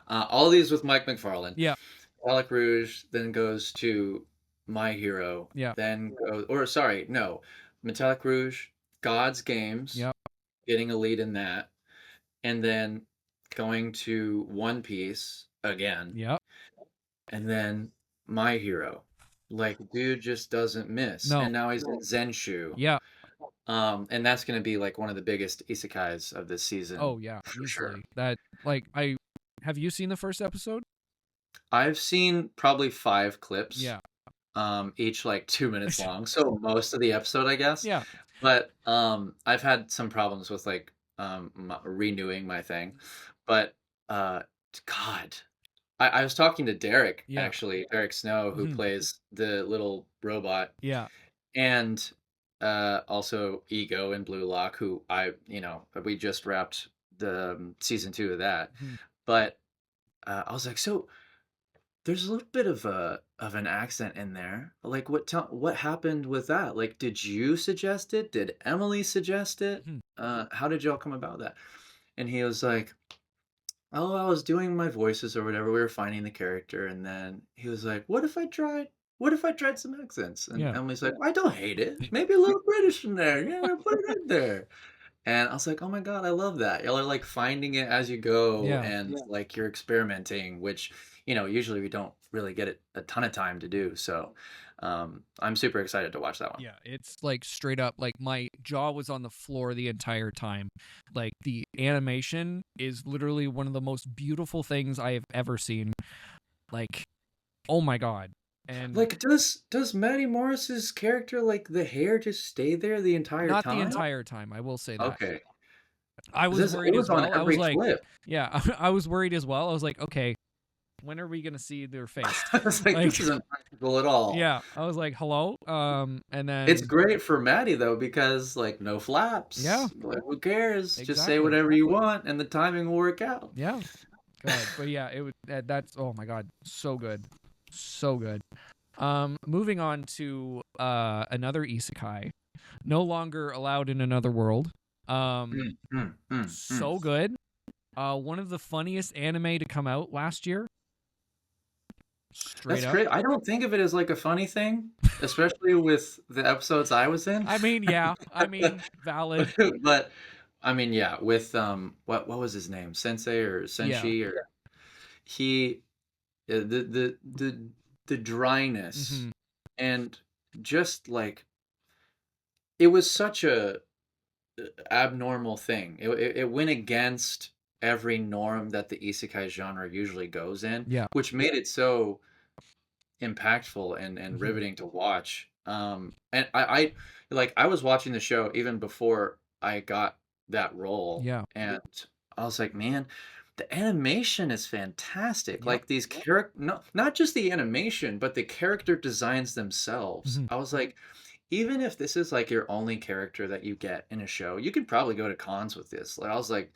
All these with Mike McFarlane. Yeah. Metallic Rouge then goes to My Hero. Yeah. Then goes, or sorry, no. Metallic Rouge, God's Games. Yep. Getting a lead in that. And then going to One Piece again. Yep. And then My Hero. Like, dude just doesn't miss. No. And now he's in Zenshu. Yeah. And that's gonna be like one of the biggest isekais of this season. Oh yeah, for easily. sure. That have you seen the first episode? I've seen probably 5 clips. Yeah. Each like 2 minutes long. So most of the episode, I guess. Yeah. But I've had some problems with like renewing my thing. But God, I was talking to Derek, Yeah. actually, Derek Snow, who Mhm. plays the little robot, Yeah. and also Ego in Blue Lock, who we just wrapped the season 2 of that. Mhm. But I was like, so there's a little bit of an accent in there. Like, what happened with that? Like, did you suggest it? Did Emily suggest it? Mhm. How did y'all come about that? And he was like, "Oh, I was doing my voices or whatever. We were finding the character, and then he was like, what if I tried some accents?" And Yeah. Emily's like, "I don't hate it. Maybe a little British in there. Yeah, put it in there." And I was like, "Oh my god, I love that. Y'all are like finding it as you go, Yeah. and like you're experimenting, which usually we don't really get a ton of time to do." So I'm super excited to watch that one. Yeah, it's like straight up like my jaw was on the floor the entire time. Like the animation is literally one of the most beautiful things I have ever seen. Like, oh my god. And Like, does Maddie Morris's character, like, the hair just stay there the entire not time? the entire time, I will say that. Okay. I was It worried was as on well. I every was like, clip. yeah, I was worried as well. I was like, okay, when are we gonna see their face? It's like, this isn't practical at all. Yeah, I was like, hello. And then It's great for Maddie, though, because, like, no flaps. Yeah. Like, who cares? Just say Exactly. whatever you want, and the timing will work out. Yeah. God. But yeah, it was that's oh my god, so good. So good. Moving on to another isekai, no longer allowed in another world. So good. One of the funniest anime to come out last year. Straight That's up. great. I don't think of it as like a funny thing, especially with the episodes I was in. I mean, yeah. I mean, valid. But I mean, yeah, with what was his name? Sensei or Senshi or he the dryness Mhm. and just like it was such a abnormal thing. It went against every norm that the isekai genre usually goes in, Yeah. which made it so impactful and Mhm. riveting to watch. And I like I was watching the show even before I got that role, Yeah. and I was like, man, the animation is fantastic. Yep. Like these character, not just the animation, but the character designs themselves. Mhm. I was like, even if this is like your only character that you get in a show, you could probably go to cons with this. Like I was like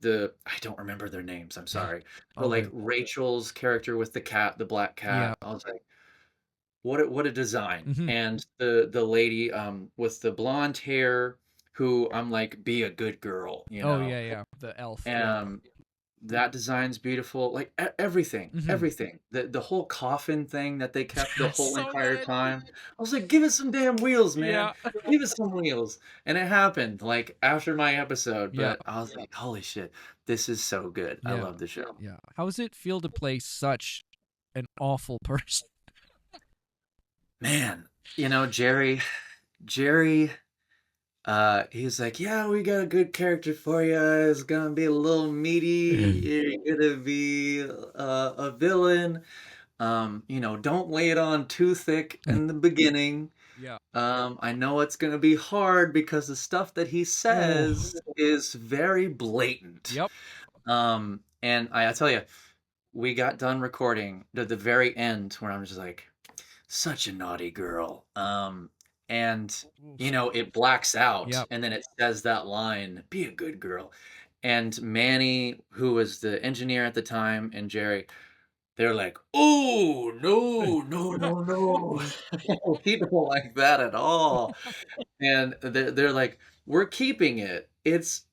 the I don't remember their names. I'm sorry, but All like good. Rachel's character with the cat, the black Yeah. cat. I was like, what a design. Mhm. And the lady with the blonde hair, who I'm like, be a good girl, you Oh, know. yeah. The elf. Yeah. That design's beautiful. Like everything, Mhm. everything. The whole coffin thing that they kept the whole So entire good. time. I was like, give us some damn wheels, man. Yeah. Give us some wheels. And it happened like after my episode, Yeah. but I was like, holy shit, this is so good. I Yeah. love the show. Yeah. How does it feel to play such an awful person? Man, Jerry, he's like, yeah, we got a good character for you. It's gonna be a little meaty. You're gonna be a villain. Don't lay it on too thick in the beginning. Yeah. I know it's gonna be hard because the stuff that he says is very blatant. Yep. And I tell you, we got done recording at the very end where I'm just like, such a naughty girl. And it blacks out, Yep. and then it says that line, be a good girl. And Manny, who was the engineer at the time, and Jerry, they're like, oh, no. He don't like that at all. And they're like, we're keeping it. It's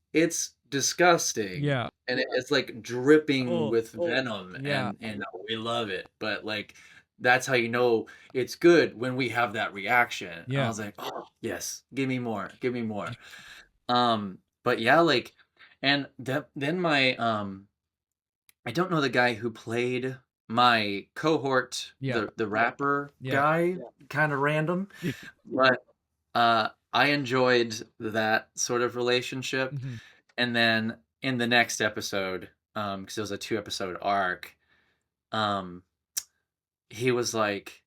disgusting. Yeah. And it's like dripping Oh, with venom, yeah. and we love it. But like that's how you know it's good when we have that reaction. And I Yeah. was like, oh yes, give me more, give me more. But yeah, like, and then my I don't know the guy who played my cohort, Yeah. the rapper Yeah. guy, kind of random, but I enjoyed that sort of relationship. Mhm. And then in the next episode, because it was a 2-episode arc, he was like,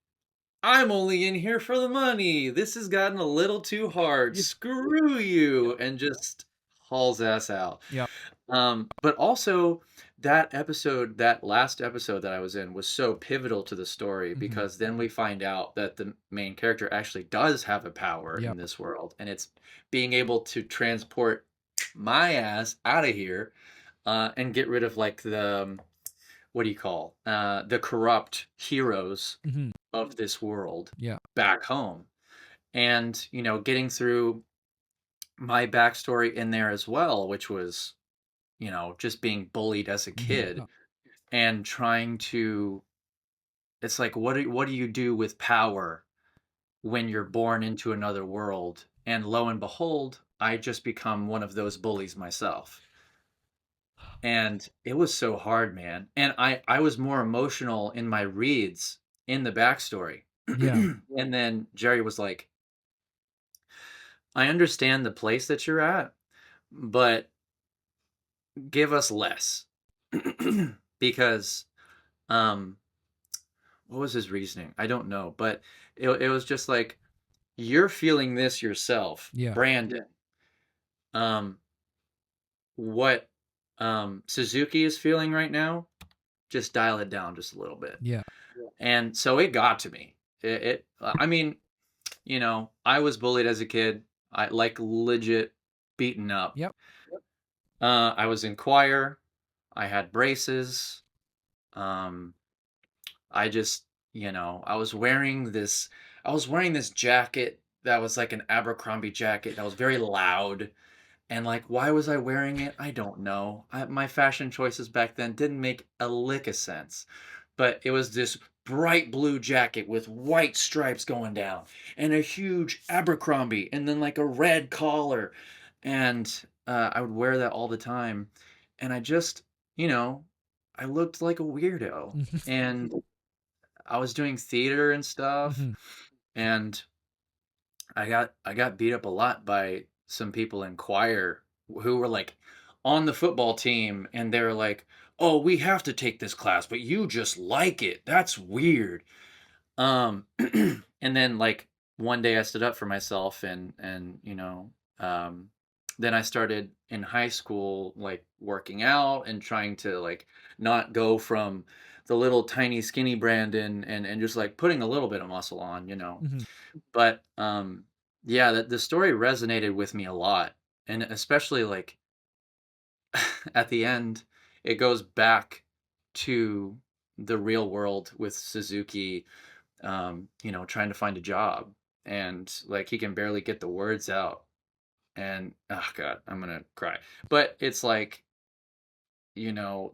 I'm only in here for the money. This has gotten a little too hard. Screw you. And just hauls ass out. Yep. But also that last episode that I was in was so pivotal to the story, Mhm. because then we find out that the main character actually does have a power Yep. in this world, and it's being able to transport my ass out of here, and get rid of like the what do you call the corrupt heroes Mhm. of this world Yeah. back home. And getting through my backstory in there as well, which was just being bullied as a kid, Yeah. and trying to it's like what do you do with power when you're born into another world? And lo and behold, I just become one of those bullies myself. And it was so hard, man. And I was more emotional in my reads in the backstory. Yeah. And then Jerry was like, I understand the place that you're at, but give us less. Because what was his reasoning? I don't know, but it was just like, you're feeling this yourself, Yeah. Branden. What Suzuki is feeling right now, just dial it down just a little bit. Yeah. And so it got to me. I mean, I was bullied as a kid. I like legit beaten up. Yep. I was in choir. I had braces. I just I was wearing this jacket that was like an Abercrombie jacket that was very loud. And like, why was I wearing it? I don't know. My fashion choices back then didn't make a lick of sense. But it was this bright blue jacket with white stripes going down and a huge Abercrombie and then like a red collar. And I would wear that all the time. And I just, you know, I looked like a weirdo. And I was doing theater and stuff. Mhm. And I got beat up a lot by some people in choir who were like on the football team, and they were like, "Oh, we have to take this class, but you just like it. That's weird." And then like one day I stood up for myself, and then I started in high school like working out and trying to like not go from the little tiny skinny Brandon and just like putting a little bit of muscle on. Mhm. But yeah, the story resonated with me a lot, and especially like at the end, it goes back to the real world with Suzuki, trying to find a job, and like he can barely get the words out, and oh god, I'm gonna cry. But it's like,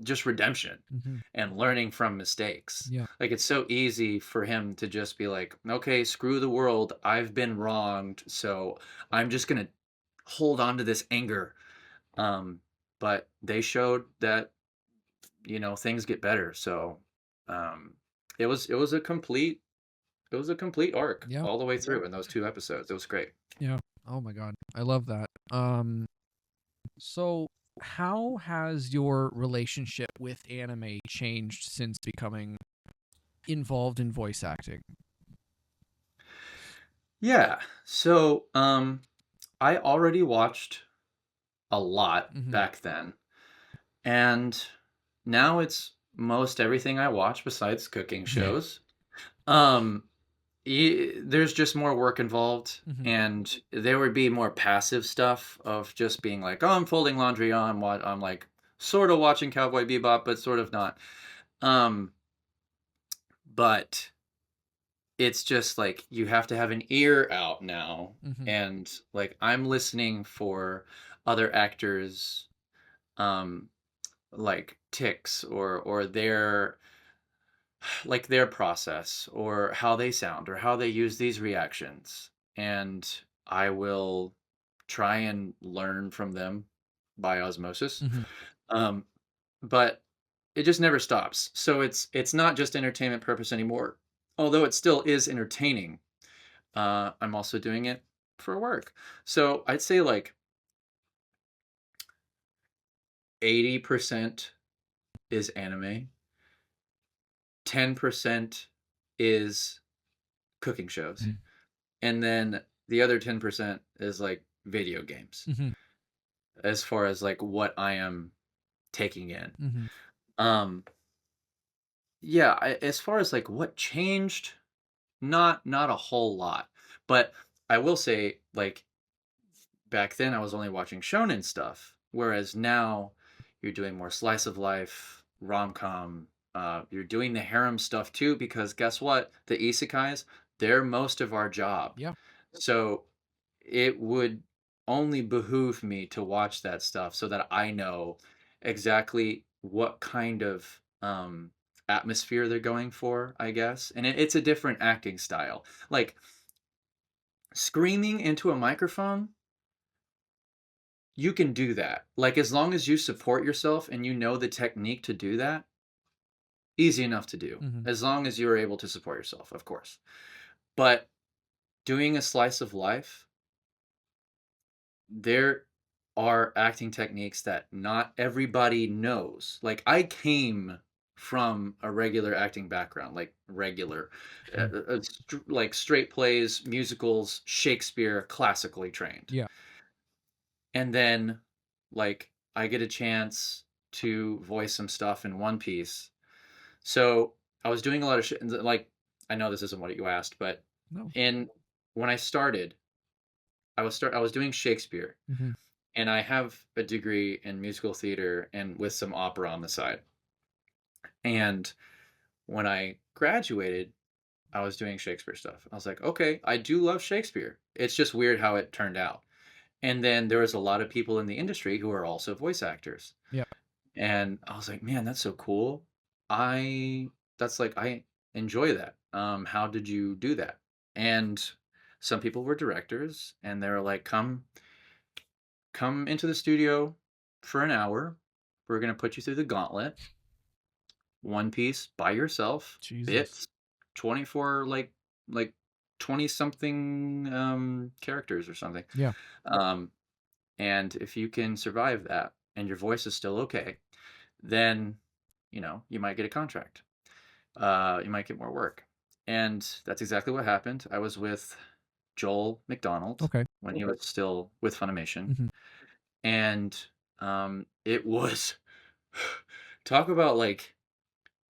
just redemption Mhm. and learning from mistakes. Yeah. Like it's so easy for him to just be like, okay, screw the world. I've been wronged. So I'm just going to hold on to this anger. Um, but they showed that, things get better. So um, it was a complete arc Yeah. all the way through in those 2 episodes. It was great. Yeah. Oh my god. I love that. So how has your relationship with anime changed since becoming involved in voice acting? Yeah. So I already watched a lot Mhm. back then. And now it's most everything I watch besides cooking shows. Um, there's just more work involved, Mhm. and there would be more passive stuff of just being like, "Oh, I'm folding laundry. Oh, I'm like sort of watching Cowboy Bebop, but sort of not." Um, but it's just like you have to have an ear out now, Mhm. and like I'm listening for other actors, um, like ticks or their process or how they sound or how they use these reactions, and I will try and learn from them by osmosis. Mhm. um, but it just never stops, so it's not just entertainment purpose anymore, although it still is entertaining. I'm also doing it for work, so I'd say like 80% is anime, 10% is cooking shows, Mhm. and then the other 10% is like video games, Mhm. as far as like what I am taking in. Mhm. um yeah, as far as like what changed, not a whole lot, but I will say like back then I was only watching shonen stuff, whereas now you're doing more slice of life, rom-com. You're doing the harem stuff too, because guess what? The isekais, they're most of our job. Yeah. So it would only behoove me to watch that stuff so that I know exactly what kind of atmosphere they're going for, I guess. And it's a different acting style. Like screaming into a microphone, you can do that. Like as long as you support yourself and you know the technique to do that, easy enough to do. Mhm. As long as you're able to support yourself, of course. But doing a slice of life, there are acting techniques that not everybody knows. Like I came from a regular acting background, like regular, like straight plays, musicals, Shakespeare, classically trained. Yeah. And then like I get a chance to voice some stuff in One Piece. So I was doing a lot of shit. Like I know this isn't what you asked, but No. in when I started, I was doing Shakespeare, Mhm. and I have a degree in musical theater and with some opera on the side. And when I graduated, I was doing Shakespeare stuff. I was like, okay, I do love Shakespeare. It's just weird how it turned out. And then there was a lot of people in the industry who are also voice actors. Yeah. And I was like, man, that's so cool. I enjoy that. How did you do that? And some people were directors, and they were like, come into the studio for an hour. We're gonna put you through the gauntlet. One piece by yourself. Jesus. Bits. 24 like 20 something characters or something. Yeah. And if you can survive that and your voice is still okay, then you might get a contract. You might get more work. And that's exactly what happened. I was with Joel McDonald Okay. when he was still with Funimation. Mhm. And it was talk about like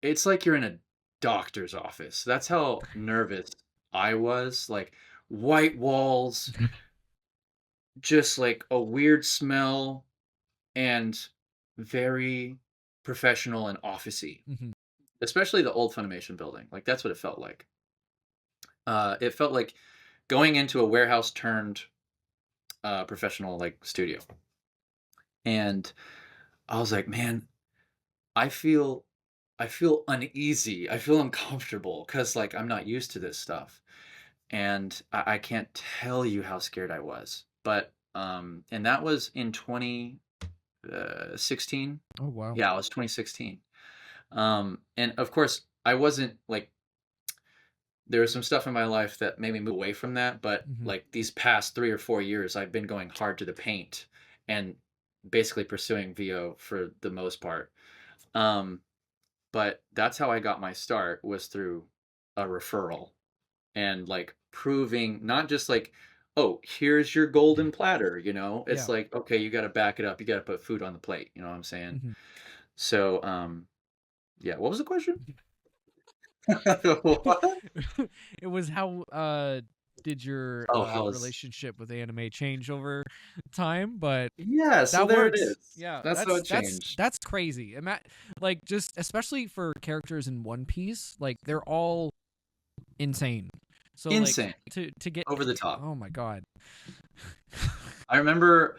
it's like you're in a doctor's office. That's how nervous I was. Like white walls, just like a weird smell, and very professional and officey. Mhm. Especially the old Funimation building. Like that's what it felt like. It felt like going into a warehouse turned professional like studio. And I was like, man, I feel uneasy. I feel uncomfortable because like I'm not used to this stuff. And I can't tell you how scared I was. But and that was in 2016. Oh wow. Yeah, it was 2016. And of course, I wasn't like there was some stuff in my life that made me move away from that, but Mhm. like these past 3 or 4 years, I've been going hard to the paint and basically pursuing VO for the most part. But that's how I got my start was through a referral and like proving not just like, oh, here's your golden platter, It's Yeah. like, okay, you got to back it up. You got to put food on the plate. You know what I'm saying? Mhm. So, yeah. What was the question? What? It was how did your Oh, how was relationship with anime change over time? But Yeah, so that there it works. is. Yeah, That's how it changed. that's crazy. Like just especially for characters in One Piece, like they're all insane. So Insane. like to get Over the top. Oh my god. I remember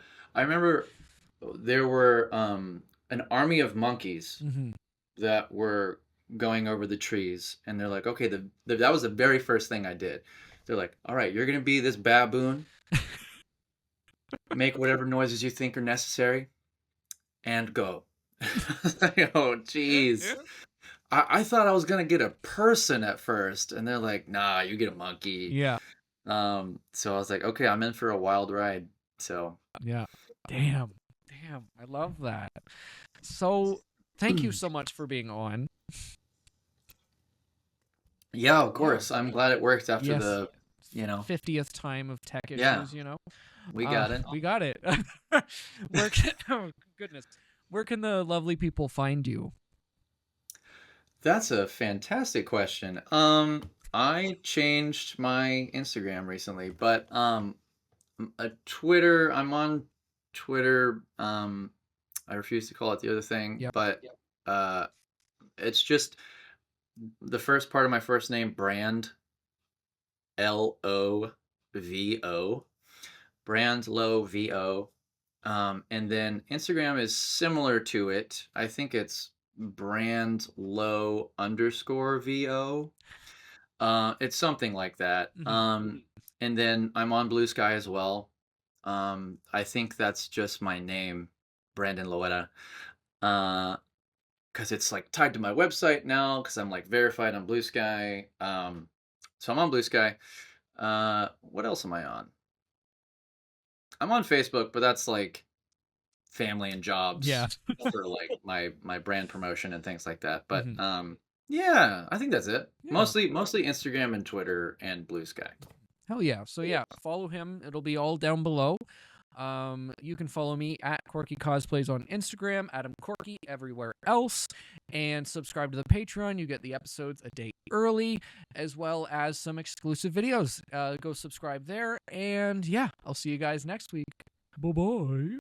there were an army of monkeys Mhm. that were going over the trees, and they're like, okay, that was the very first thing I did. They're like, all right, you're gonna be this baboon, make whatever noises you think are necessary, and go. Oh, jeez. I thought I was gonna get a person at first, and they're like, nah, you get a monkey. Yeah. So I was like, okay, I'm in for a wild ride. So Yeah. Damn. I love that. So, thank you so much for being on. yeah, of course. I'm glad it worked after Yes. the 50th time of tech Yeah. issues, we got it. We got it. Oh, goodness. Where can the lovely people find you? That's a fantastic question. I changed my Instagram recently, but Twitter, I'm on Twitter. I refuse to call it the other thing, Yep. but it's just the first part of my first name, Brand, Lovo, Brand Low VO. And then Instagram is similar to it. I think it's brand low _ VO. It's something like that. Mhm. And then I'm on Blue Sky as well. I think that's just my name, Branden Loera. Because it's like tied to my website now, because I'm like verified on Blue Sky. So I'm on Blue Sky. What else am I on? I'm on Facebook, but that's like family and jobs Yeah. for like my brand promotion and things like that. But Mhm. yeah, I think that's it. Yeah. Mostly Instagram and Twitter and Blue Sky. Hell yeah. So yeah, follow him. It'll be all down below. You can follow me at Corky Cosplays on Instagram, Adam Corky everywhere else, and subscribe to the Patreon. You get the episodes a day early, as well as some exclusive videos. Go subscribe there, and yeah, I'll see you guys next week. Bye-bye.